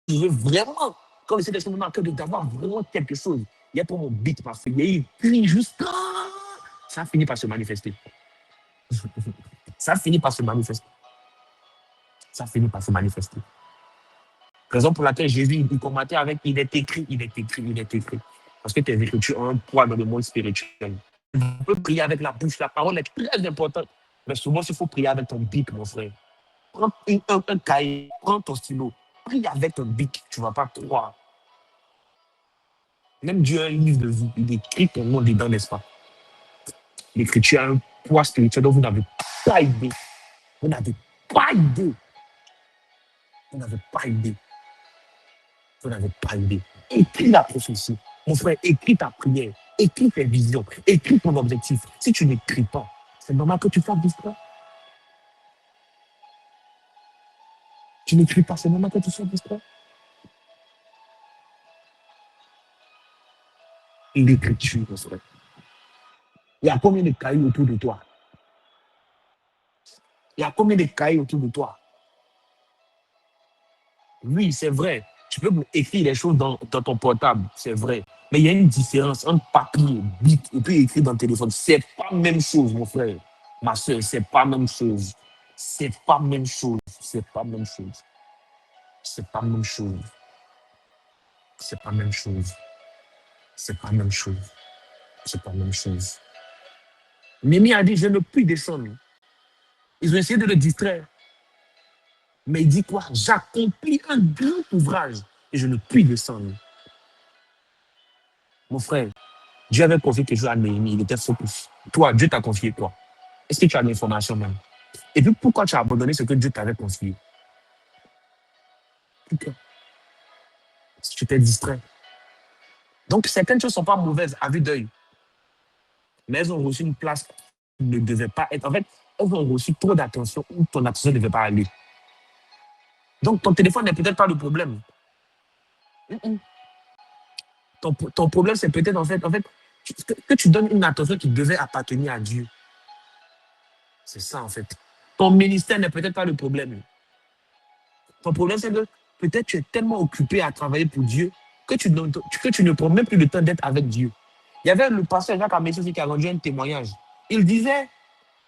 je veux vraiment, quand j'essaie d'être mon cœur d'avoir vraiment quelque chose, il y a pour mon beat parfait, il y a écrit juste, ça finit par se manifester. Ça finit par se manifester. Ça finit par se manifester. Raison pour laquelle Jésus, il commentait avec, il est écrit, il est écrit, il est écrit. Parce que tes écritures ont un poids dans le monde spirituel. On peut prier avec la bouche, la parole est très importante. Mais souvent, il faut prier avec ton bic, mon frère. Prends un cahier, prends ton stylo, prie avec ton bic, tu ne vas pas croire. Même Dieu a un livre de vie, il écrit ton nom dedans, n'est-ce pas? L'écriture a un poids spirituel dont vous n'avez pas idée. Vous n'avez pas idée. Vous n'avez pas idée. Vous n'avez pas idée. Écris la prophétie. Mon frère, écris ta prière, écris tes visions, écris ton objectif. Si tu n'écris pas, c'est normal que tu fasses distrait. Tu n'écris pas, c'est normal que tu sois distrait. L'écriture, mon frère. Il y a combien de cahiers autour de toi? Il y a combien de cahiers autour de toi? Oui, c'est vrai. Tu peux écrire les choses dans ton portable, c'est vrai. Mais il y a une différence entre papier, bic et puis écrire dans le téléphone. C'est pas la même chose, mon frère. Ma soeur, c'est pas la même chose. C'est pas la même chose. C'est pas la même chose. C'est pas la même chose. C'est pas la même chose. C'est pas la même chose. C'est pas la même chose. Mimi a dit, je ne puis descendre. Ils ont essayé de le distraire. Mais il dit quoi? J'accomplis un grand ouvrage et je ne puis descendre. Mon frère, Dieu avait confié quelque chose à Néhémie, il était focus. Toi, Dieu t'a confié quoi? Est-ce que tu as l'information même? Et puis pourquoi tu as abandonné ce que Dieu t'avait confié? Pourquoi? Si tu t'es distrait. Donc certaines choses ne sont pas mauvaises à vue d'œil, mais elles ont reçu une place qui ne devait pas être. En fait, elles ont reçu trop d'attention où ton attention ne devait pas aller. Donc ton téléphone n'est peut-être pas le problème. Ton problème, c'est peut-être en fait que tu donnes une attention qui devait appartenir à Dieu. C'est ça en fait. Ton ministère n'est peut-être pas le problème. Ton problème, c'est que peut-être tu es tellement occupé à travailler pour Dieu que tu ne prends même plus le temps d'être avec Dieu. Il y avait le pasteur Jacques Amessé qui a rendu un témoignage. Il disait,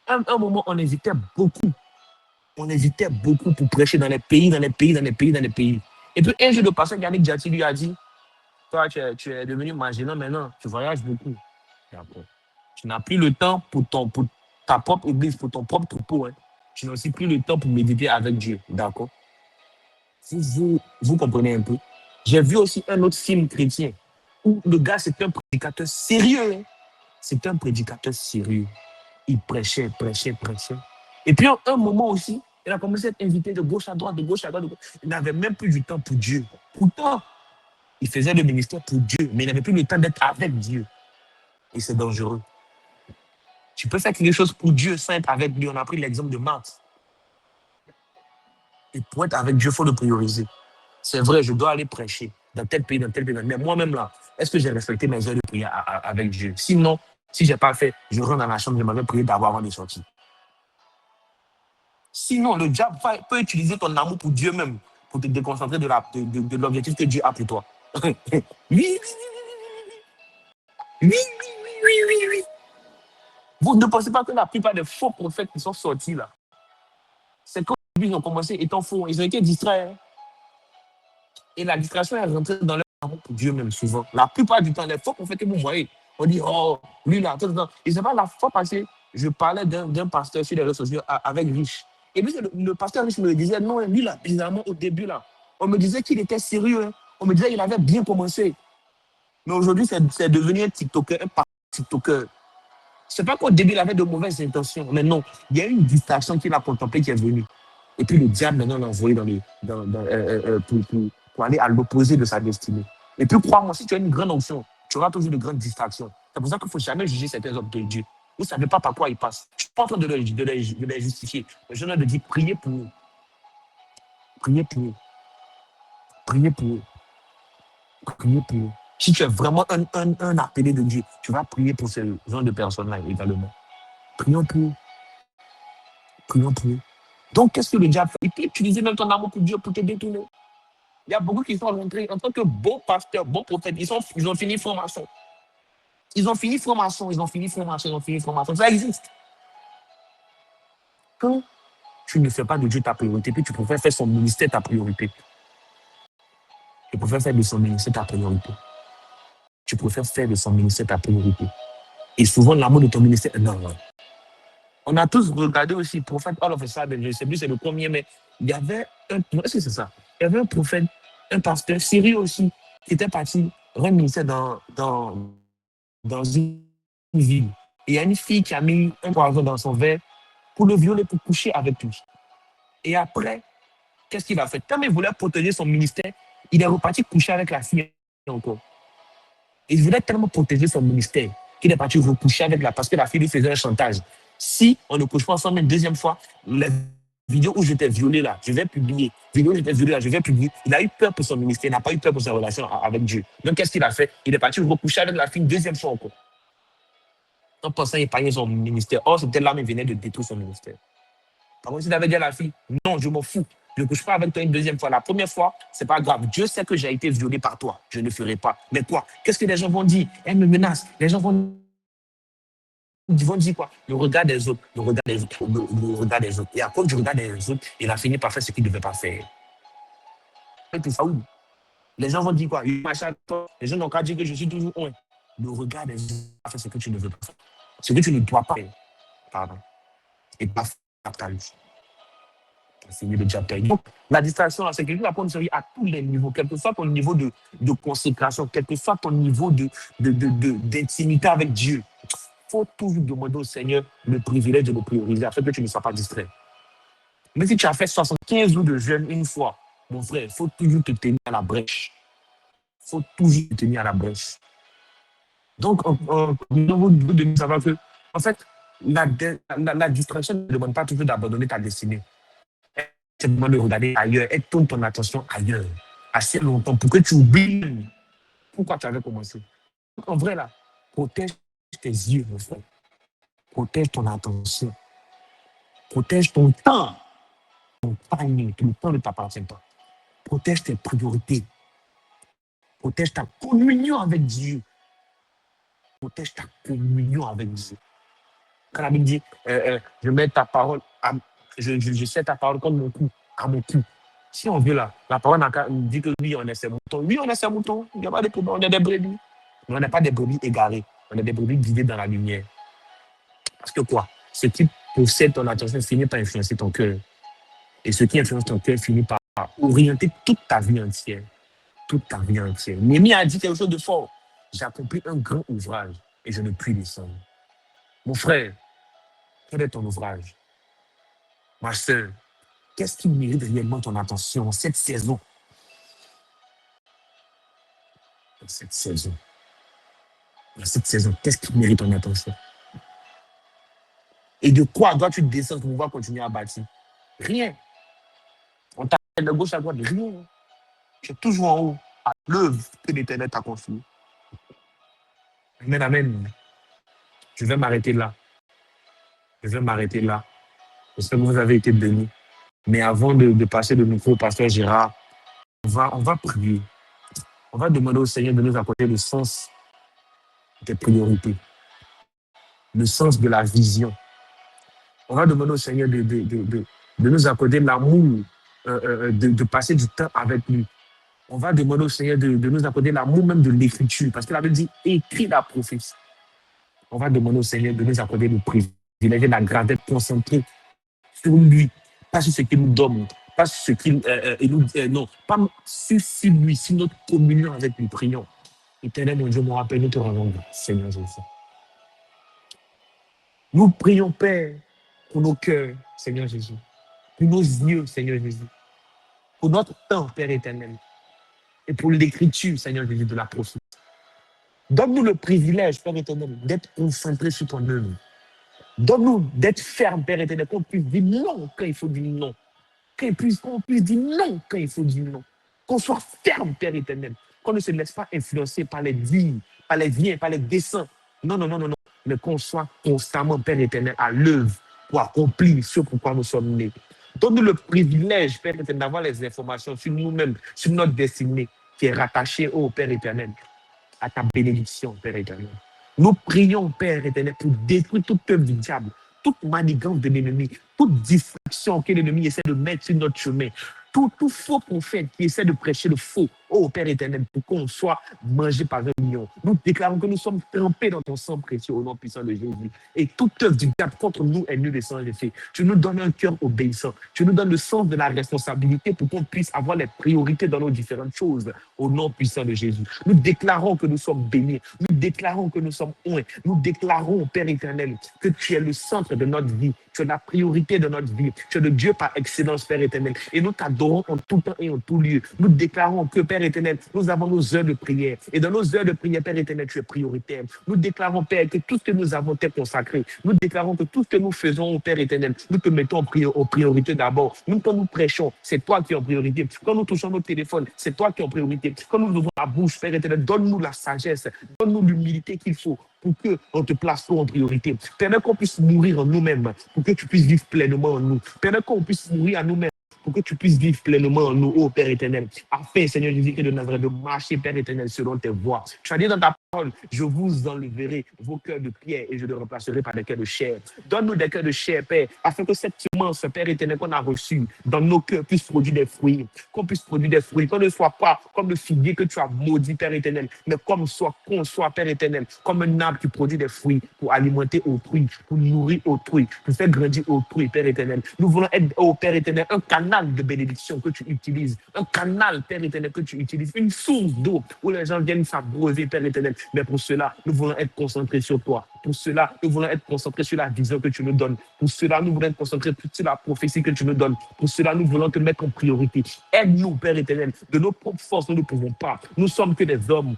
Un moment, on hésitait beaucoup. On hésitait beaucoup pour prêcher dans les pays. Et puis, un jour, le pasteur Yannick Djati lui a dit, toi, tu es devenu Magellan maintenant, tu voyages beaucoup. D'accord. Tu n'as plus le temps pour ta propre église, pour ton propre troupeau. Hein. Tu n'as aussi plus le temps pour méditer avec Dieu. D'accord. Vous comprenez un peu. J'ai vu aussi un autre film chrétien où le gars, c'est un prédicateur sérieux. Hein. C'est un prédicateur sérieux. Il prêchait. Et puis, à un moment aussi, il a commencé à être invité de gauche à droite, de gauche à droite. Il n'avait même plus du temps pour Dieu. Pourtant, il faisait le ministère pour Dieu, mais il n'avait plus le temps d'être avec Dieu. Et c'est dangereux. Tu peux faire quelque chose pour Dieu sans être avec lui. On a pris l'exemple de Marthe. Et pour être avec Dieu, il faut le prioriser. C'est vrai, je dois aller prêcher dans tel pays. Mais moi-même là, est-ce que j'ai respecté mes heures de prière avec Dieu? Sinon, si je n'ai pas fait, je rentre dans la chambre, je m'avais prié d'avoir avant de sortir. Sinon, le diable peut utiliser ton amour pour Dieu même, pour te déconcentrer de l'objectif que Dieu a pour toi. Oui. Vous ne pensez pas que la plupart des faux prophètes qui sont sortis là, c'est quand ils ont commencé étant faux, ils ont été distraits. Et la distraction est rentrée dans leur amour pour Dieu même souvent. La plupart du temps, les faux prophètes que vous voyez, on dit, oh, lui là, tout. Et c'est pas la fois passée, je parlais d'un pasteur sur les réseaux sociaux avec Rich. Et puis le pasteur Rich me disait, non, lui là, bizarrement au début là, on me disait qu'il était sérieux. Hein. On me disait qu'il avait bien commencé. Mais aujourd'hui, c'est devenu un TikToker, un TikToker. C'est pas qu'au début, il avait de mauvaises intentions. Mais non, il y a une distraction qu'il a contemplée qui est venue. Et puis le diable, maintenant, l'a envoyé pour aller à l'opposé de sa destinée. Et puis, crois-moi, si tu as une grande onction, tu auras toujours de grandes distractions. C'est pour ça qu'il ne faut jamais juger certains hommes de Dieu. Vous ne savez pas par quoi ils passent. Je ne suis pas en train de les justifier. Mais je leur dis, priez pour eux. Priez pour eux. Priez pour eux. Priez pour eux. Si tu es vraiment un appelé de Dieu, tu vas prier pour ce genre de personnes-là également. Prions pour eux. Prions pour eux. Donc, qu'est-ce que le diable fait? Il peut utiliser même ton amour pour Dieu pour te détourner. Il y a beaucoup qui sont rentrés en tant que bons pasteurs, bons prophètes. Ils ont fini formation. Ils ont fini formation. Ça existe. Quand tu ne fais pas de Dieu ta priorité, puis tu préfères faire son ministère ta priorité. Tu préfères faire de son ministère ta priorité. Tu préfères faire de son ministère ta priorité. Et souvent, l'amour de ton ministère, non. On a tous regardé aussi prophète All of a Sudden, je ne sais plus c'est le premier, mais il y avait est-ce que c'est ça? Il y avait un prophète, un pasteur sérieux aussi, qui était parti rendre ministère dans une ville. Et il y a une fille qui a mis un poison dans son verre pour le violer, pour coucher avec lui. Et après, qu'est-ce qu'il a fait? Comme il voulait protéger son ministère, il est reparti coucher avec la fille encore. Il voulait tellement protéger son ministère qu'il est parti recoucher avec la parce que la fille lui faisait un chantage. Si on ne couche pas ensemble une deuxième fois, les vidéos où j'étais violé là, je vais publier. Vidéo où j'étais violé là, je vais publier. Il a eu peur pour son ministère, il n'a pas eu peur pour sa relation avec Dieu. Donc qu'est-ce qu'il a fait? Il est parti recoucher avec la fille une deuxième fois encore. En pensant épargner son ministère. Or, c'était là, mais il venait de détruire son ministère. Par contre, s'il avait dit à la fille, non, je m'en fous. Je ne couche pas avec toi une deuxième fois. La première fois, c'est pas grave. Dieu sait que j'ai été violé par toi. Je ne ferai pas. Mais quoi? Qu'est-ce que les gens vont dire? Elle me menace. Les gens vont dire quoi? Le regard des autres. Le regard des autres. Le regard des autres. Et à cause du regard des autres, il a fini par faire ce qu'il ne devait pas faire. Les gens vont dire quoi? Les gens n'ont qu'à dire que je suis toujours loin. Le regard des autres a fait ce que tu ne veux pas faire. Ce que tu ne dois pas faire. Pardon. Et pas faire ta vie. Donc, la distraction, c'est quelque chose à prendre à tous les niveaux, quel que soit ton niveau de consécration, quel que soit ton niveau d'intimité avec Dieu. Il faut toujours demander au Seigneur le privilège de le prioriser afin que tu ne sois pas distrait. Mais si tu as fait 75 jours de jeûne une fois, mon frère, il faut toujours te tenir à la brèche. Il faut toujours te tenir à la brèche. Donc, vous devez savoir que, en fait, la distraction ne demande pas toujours d'abandonner ta destinée. C'est le moment de regarder ailleurs et tourne ton attention ailleurs assez longtemps pour que tu oublies pourquoi tu avais commencé. En vrai, là, protège tes yeux, mon frère. Protège ton attention. Protège ton temps. Ton timing, ton temps ne t'appartient pas. Protège tes priorités. Protège ta communion avec Dieu. Protège ta communion avec Dieu. Quand la Bible dit, je mets ta parole, je sais ta parole comme mon cou, à mon cou. Si on veut là, la parole dit que oui, on est ses moutons. Oui, on est ses moutons. Il n'y a pas de problème, on est des brebis. Mais on n'est pas des brebis égarées. On est des brebis guidées dans la lumière. Parce que quoi? Ce qui possède ton attention finit par influencer ton cœur. Et ce qui influence ton cœur finit par orienter toute ta vie entière. Toute ta vie entière. Néhémie a dit quelque chose de fort. J'ai accompli un grand ouvrage et je ne puis descendre. Mon frère, quel est ton ouvrage? Ma soeur, qu'est-ce qui mérite réellement ton attention en cette saison? Dans cette saison. Dans cette saison, qu'est-ce qui mérite ton attention? Et de quoi dois-tu descendre pour pouvoir continuer à bâtir? Rien. On t'appelle de gauche à droite, rien. Tu es toujours en haut, à l'œuvre que l'Éternel t'a confiée. Amen, amen. Je vais m'arrêter là. J'espère que vous avez été bénis. Mais avant de passer le micro au pasteur Gérard, on va prier. On va demander au Seigneur de nous accorder le sens des priorités, le sens de la vision. On va demander au Seigneur de nous accorder l'amour, de passer du temps avec lui. On va demander au Seigneur de nous accorder l'amour même de l'écriture, parce que la Bible dit écris la prophétie. On va demander au Seigneur de nous accorder le privilège, la grâce d'être concentré sur lui, pas sur ce qu'il nous donne, pas sur ce qu'il nous non, pas sur lui, sur notre communion avec lui. Prions. Éternel, mon Dieu, mon rappel, nous te rendons grâce, Seigneur Jésus. Nous prions, Père, pour nos cœurs, Seigneur Jésus, pour nos yeux, Seigneur Jésus, pour notre temps, Père éternel, et pour l'écriture, Seigneur Jésus, de la prophétie. Donne-nous le privilège, Père éternel, d'être concentré sur ton œuvre. Donne-nous d'être ferme, Père éternel, qu'on puisse dire non quand il faut dire non. Qu'on puisse dire non quand il faut dire non. Qu'on soit ferme, Père éternel. Qu'on ne se laisse pas influencer par les dires, par les biens, par les desseins. Non. Mais qu'on soit constamment, Père éternel, à l'œuvre pour accomplir ce pourquoi nous sommes nés. Donne-nous le privilège, Père éternel, d'avoir les informations sur nous-mêmes, sur notre destinée, qui est rattachée au Père éternel, à ta bénédiction, Père éternel. Nous prions, Père éternel, pour détruire toute œuvre du diable, toute manigance de l'ennemi, toute distraction que l'ennemi essaie de mettre sur notre chemin, tout faux prophète qui essaie de prêcher le faux, oh Père éternel, pour qu'on soit mangé par un lion. Nous déclarons que nous sommes trempés dans ton sang précieux au nom puissant de Jésus. Et toute œuvre du diable contre nous est nulle et sans effet. Tu nous donnes un cœur obéissant. Tu nous donnes le sens de la responsabilité pour qu'on puisse avoir les priorités dans nos différentes choses au nom puissant de Jésus. Nous déclarons que nous sommes bénis. Nous déclarons que nous sommes oints. Nous déclarons, Père éternel, que tu es le centre de notre vie. Tu es la priorité de notre vie. Tu es le Dieu par excellence, Père éternel. Et nous t'adorons en tout temps et en tout lieu. Nous déclarons que, Père éternel, nous avons nos heures de prière. Et dans nos heures de prière, Père éternel, tu es prioritaire. Nous déclarons, Père, que tout ce que nous avons t'est consacré. Nous déclarons que tout ce que nous faisons, Père éternel, nous te mettons en priorité d'abord. Nous, quand nous prêchons, c'est toi qui es en priorité. Quand nous touchons nos téléphones, c'est toi qui es en priorité. Quand nous ouvrons la bouche, Père éternel, donne-nous la sagesse, donne-nous l'humilité qu'il faut pour qu'on te place en priorité. Permets qu'on puisse mourir en nous-mêmes, pour que tu puisses vivre pleinement en nous. Permets qu'on puisse mourir à nous-mêmes, pour que tu puisses vivre pleinement en nous, ô Père éternel. Afin, Seigneur Jésus-Christ de Nazareth, de marcher, Père éternel, selon tes voies. Tu as dit dans ta parole, je vous enlèverai vos cœurs de pierre et je les remplacerai par des cœurs de chair. Donne-nous des cœurs de chair, Père, afin que cette semence, Père éternel, qu'on a reçue dans nos cœurs puisse produire des fruits. Qu'on puisse produire des fruits. Qu'on ne soit pas comme le figuier que tu as maudit, Père éternel, mais qu'on soit, Père éternel, comme un arbre qui produit des fruits pour alimenter autrui, pour nourrir autrui, pour faire grandir autrui, Père éternel. Nous voulons être, ô Père éternel, un canal de bénédiction que tu utilises, un canal, Père éternel, que tu utilises, une source d'eau où les gens viennent s'abreuver, Père éternel. Mais pour cela, nous voulons être concentrés sur toi. Pour cela, nous voulons être concentrés sur la vision que tu nous donnes. Pour cela, nous voulons être concentrés sur la prophétie que tu nous donnes. Pour cela, nous voulons te mettre en priorité. Aide-nous, Père éternel. De nos propres forces, nous ne pouvons pas. Nous sommes que des hommes.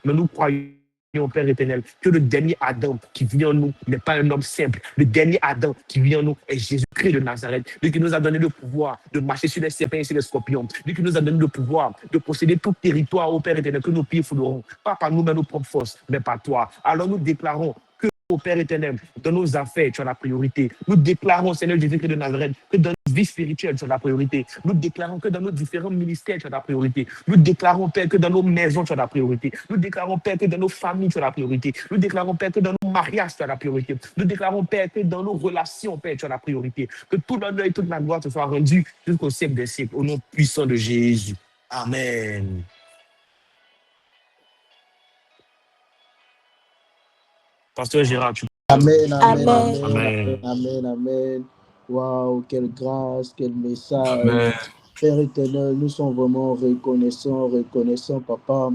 Mais nous croyons, Père éternel, que le dernier Adam qui vient en nous n'est pas un homme simple. Le dernier Adam qui vient en nous est Jésus-Christ de Nazareth. Lui qui nous a donné le pouvoir de marcher sur les serpents et sur les scorpions. Lui qui nous a donné le pouvoir de posséder tout territoire, ô Père éternel, que nos pieds fouleront. Pas par nous, mais nos propres forces, mais par toi. Alors nous déclarons que, ô Père éternel, dans nos affaires, tu as la priorité. Nous déclarons, Seigneur Jésus-Christ de Nazareth, que dans nos vie spirituelle, tu as la priorité. Nous déclarons que dans nos différents ministères, tu as la priorité. Nous déclarons, Père, que dans nos maisons, tu as la priorité. Nous déclarons, Père, que dans nos familles, tu as la priorité. Nous déclarons, Père, que dans nos mariages, tu as la priorité. Nous déclarons, Père, que dans nos relations, Père, tu as la priorité. Que tout l'honneur et toute la gloire te soit rendue jusqu'au siècle des siècles. Au nom puissant de Jésus. Amen. Pasteur Gérard, tu peux. Amen. Waouh, quelle grâce, quel message. Amen. Père éternel, nous sommes vraiment reconnaissants, Papa,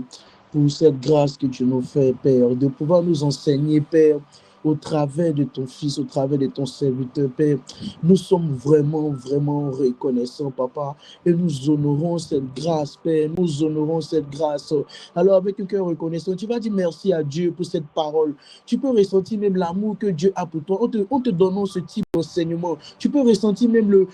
pour cette grâce que tu nous fais, Père, de pouvoir nous enseigner, Père, au travers de ton Fils, au travers de ton serviteur, Père. Nous sommes vraiment reconnaissants, Papa, et nous honorons cette grâce, Père, nous honorons cette grâce. Alors, avec un cœur reconnaissant, tu vas dire merci à Dieu pour cette parole. Tu peux ressentir même l'amour que Dieu a pour toi en te donnant ce type d'enseignement. Tu peux ressentir même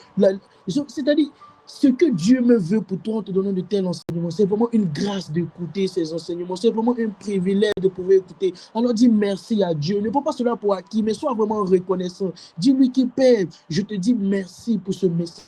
c'est-à-dire, ce que Dieu me veut pour toi en te donnant de tels enseignements, c'est vraiment une grâce d'écouter ces enseignements. C'est vraiment un privilège de pouvoir écouter. Alors dis merci à Dieu. Ne prends pas cela pour acquis, mais sois vraiment reconnaissant. Dis-lui qui Père, je te dis merci pour ce message.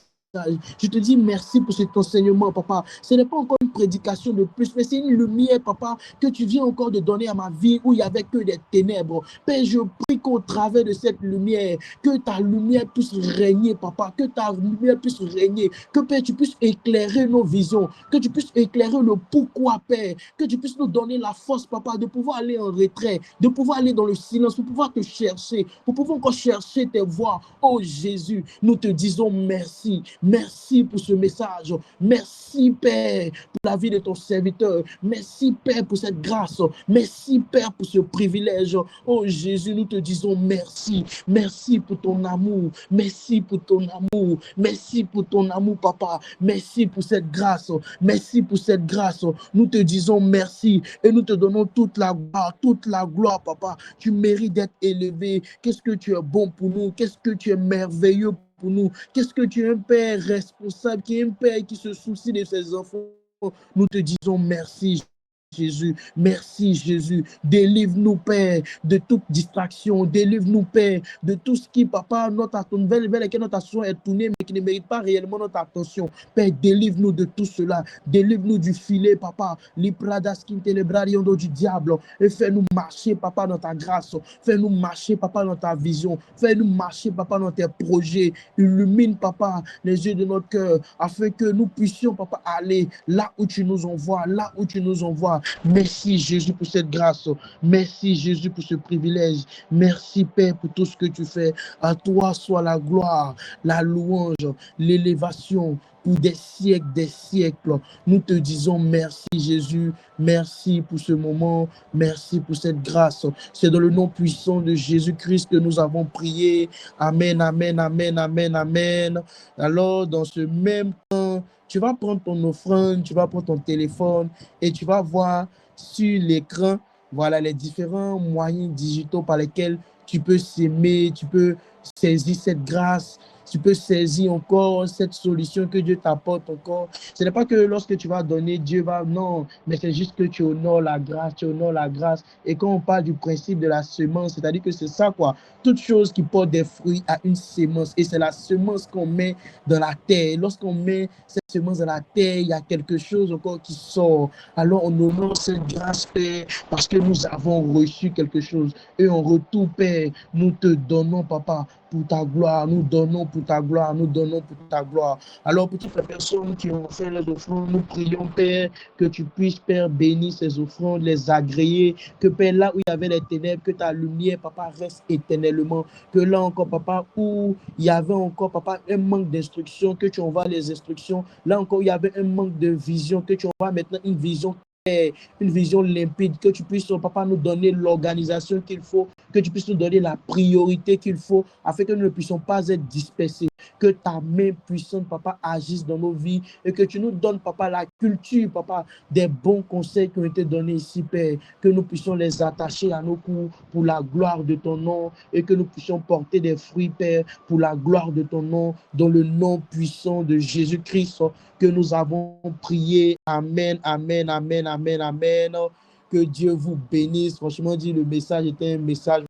Je te dis merci pour cet enseignement, Papa. Ce n'est pas encore une prédication de plus, mais c'est une lumière, Papa, que tu viens encore de donner à ma vie où il n'y avait que des ténèbres. Père, je prie qu'au travers de cette lumière, que ta lumière puisse régner, Papa, que ta lumière puisse régner, que Père, tu puisses éclairer nos visions, que tu puisses éclairer le pourquoi, Père, que tu puisses nous donner la force, Papa, de pouvoir aller en retrait, de pouvoir aller dans le silence, pour pouvoir te chercher, pour pouvoir encore chercher tes voix. Oh Jésus, nous te disons merci. Merci pour ce message. Merci, Père, pour la vie de ton serviteur. Merci, Père, pour cette grâce. Merci, Père, pour ce privilège. Oh Jésus, nous te disons merci. Merci pour ton amour. Merci pour ton amour. Merci pour ton amour, Papa. Merci pour cette grâce. Merci pour cette grâce. Nous te disons merci et nous te donnons toute la gloire, Papa. Tu mérites d'être élevé. Qu'est-ce que tu es bon pour nous? Qu'est-ce que tu es merveilleux pour nous? Qu'est-ce que tu es un Père responsable, qui est un Père qui se soucie de ses enfants? Nous te disons merci, Jésus. Merci, Jésus. Délivre-nous, Père, de toute distraction. Délivre-nous, Père, de tout ce qui, Papa, vers lequel notre attention est tournée, mais qui ne mérite pas réellement notre attention. Père, délivre-nous de tout cela. Délivre-nous du filet, Papa. Du diable. Et fais-nous marcher, Papa, dans ta grâce. Fais-nous marcher, Papa, dans ta vision. Fais-nous marcher, Papa, dans tes projets. Illumine, Papa, les yeux de notre cœur, afin que nous puissions, Papa, aller là où tu nous envoies, Merci Jésus pour cette grâce. Merci Jésus pour ce privilège. Merci Père pour tout ce que tu fais. À toi soit la gloire, la louange, l'élévation pour des siècles. Nous te disons merci Jésus. Merci pour ce moment. Merci pour cette grâce. C'est dans le nom puissant de Jésus-Christ que nous avons prié. Amen, amen, amen, amen, amen. Alors, dans ce même temps, tu vas prendre ton offrande, tu vas prendre ton téléphone et tu vas voir sur l'écran, voilà, les différents moyens digitaux par lesquels tu peux s'aimer, tu peux saisir cette grâce, tu peux saisir encore cette solution que Dieu t'apporte encore. Ce n'est pas que lorsque tu vas donner, Dieu va, non, mais c'est juste que tu honores la grâce. Et quand on parle du principe de la semence, c'est-à-dire que c'est ça, quoi. Toute chose qui porte des fruits a une semence. Et c'est la semence qu'on met dans la terre. Et lorsqu'on met cette semence dans la terre, il y a quelque chose encore qui sort. Alors on honore cette grâce, Père, parce que nous avons reçu quelque chose. Et en retour, Père, nous te donnons, Papa, pour ta gloire, nous donnons pour ta gloire. Alors pour toutes les personnes qui ont fait les offrandes, nous prions, Père, que tu puisses, Père, bénir ces offrandes, les agréer, que Père, là où il y avait les ténèbres, que ta lumière, Papa, reste éternellement, que là encore, Papa, où il y avait encore, Papa, un manque d'instruction, que tu envoies les instructions, là encore, il y avait un manque de vision, que tu envoies maintenant une vision limpide, que tu puisses, Papa, nous donner l'organisation qu'il faut, que tu puisses nous donner la priorité qu'il faut, afin que nous ne puissions pas être dispersés, que ta main puissante, Papa, agisse dans nos vies, et que tu nous donnes, Papa, la culture, Papa, des bons conseils qui ont été donnés ici, Père, que nous puissions les attacher à nos cous pour la gloire de ton nom, et que nous puissions porter des fruits, Père, pour la gloire de ton nom, dans le nom puissant de Jésus-Christ, que nous avons prié. Amen, amen, amen, amen, amen. Que Dieu vous bénisse. Franchement, dit le message était un message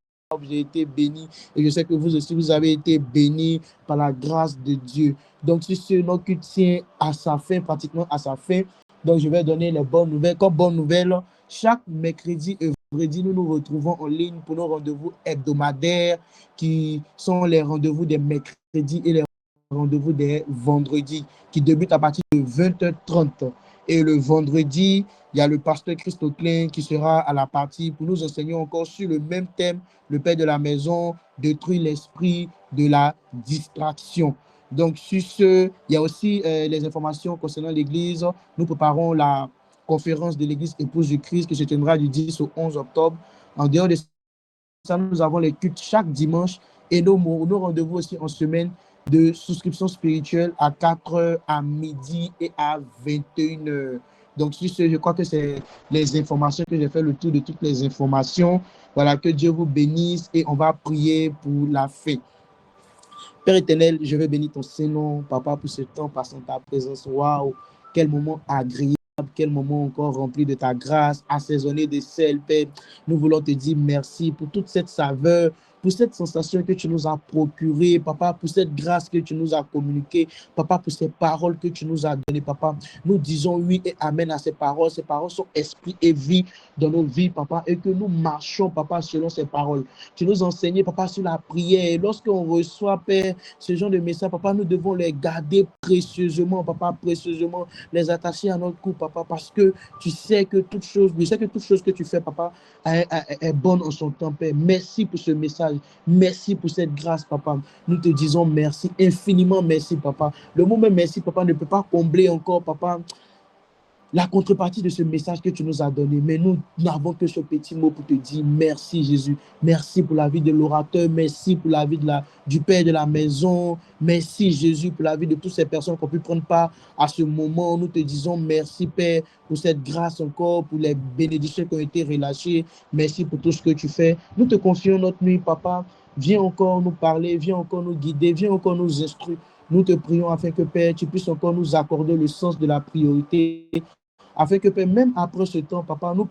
j'ai été béni et je sais que vous aussi, vous avez été bénis par la grâce de Dieu. Donc, si ce notre culte tient à sa fin, pratiquement à sa fin, donc je vais donner les bonnes nouvelles. Comme bonne nouvelle, chaque mercredi et vendredi, nous nous retrouvons en ligne pour nos rendez-vous hebdomadaires qui sont les rendez-vous des mercredis et les rendez-vous des vendredis qui débutent à partir de 20h30. Et le vendredi, il y a le pasteur Christo Klein qui sera à la partie pour nous enseigner encore sur le même thème, le père de la maison, détruire l'esprit de la distraction. Donc, sur ce, il y a aussi les informations concernant l'Église. Nous préparons la conférence de l'Église Épouse du Christ qui se tiendra du 10 au 11 octobre. En dehors de ça, nous avons les cultes chaque dimanche et nos rendez-vous aussi en semaine de souscription spirituelle à 4h, à midi et à 21h. Donc, sur ce, je crois que c'est les informations que j'ai fait le tour de toutes les informations. Voilà, que Dieu vous bénisse et on va prier pour la fin. Père éternel, je veux bénir ton Saint-Nom, Papa, pour ce temps passant ta présence. Waouh, quel moment agréable, quel moment encore rempli de ta grâce, assaisonné de sel, Père. Nous voulons te dire merci pour toute cette saveur, pour cette sensation que tu nous as procurée, Papa, pour cette grâce que tu nous as communiquée, Papa, pour ces paroles que tu nous as données, Papa. Nous disons oui et amen à ces paroles. Ces paroles sont esprit et vie dans nos vies, Papa, et que nous marchons, Papa, selon ces paroles. Tu nous enseignes, Papa, sur la prière. Et lorsqu'on reçoit, Père, ce genre de messages, Papa, nous devons les garder précieusement, Papa, précieusement, les attacher à notre cou, Papa, parce que tu sais que toute chose, je sais que toute chose que tu fais, Papa, est bonne en son temps, Père. Merci pour ce message. Merci pour cette grâce, Papa. Nous te disons merci, infiniment merci, Papa. Le mot même merci, Papa, ne peut pas combler encore, Papa, la contrepartie de ce message que tu nous as donné. Mais nous n'avons que ce petit mot pour te dire merci, Jésus. Merci pour la vie de l'orateur. Merci pour la vie du père de la maison. Merci, Jésus, pour la vie de toutes ces personnes qui ont pu prendre part à ce moment. Nous te disons merci, Père, pour cette grâce encore, pour les bénédictions qui ont été relâchées. Merci pour tout ce que tu fais. Nous te confions notre nuit, Papa. Viens encore nous parler, viens encore nous guider, viens encore nous instruire. Nous te prions afin que, Père, tu puisses encore nous accorder le sens de la priorité, afin que, Père, même après ce temps, Papa, nous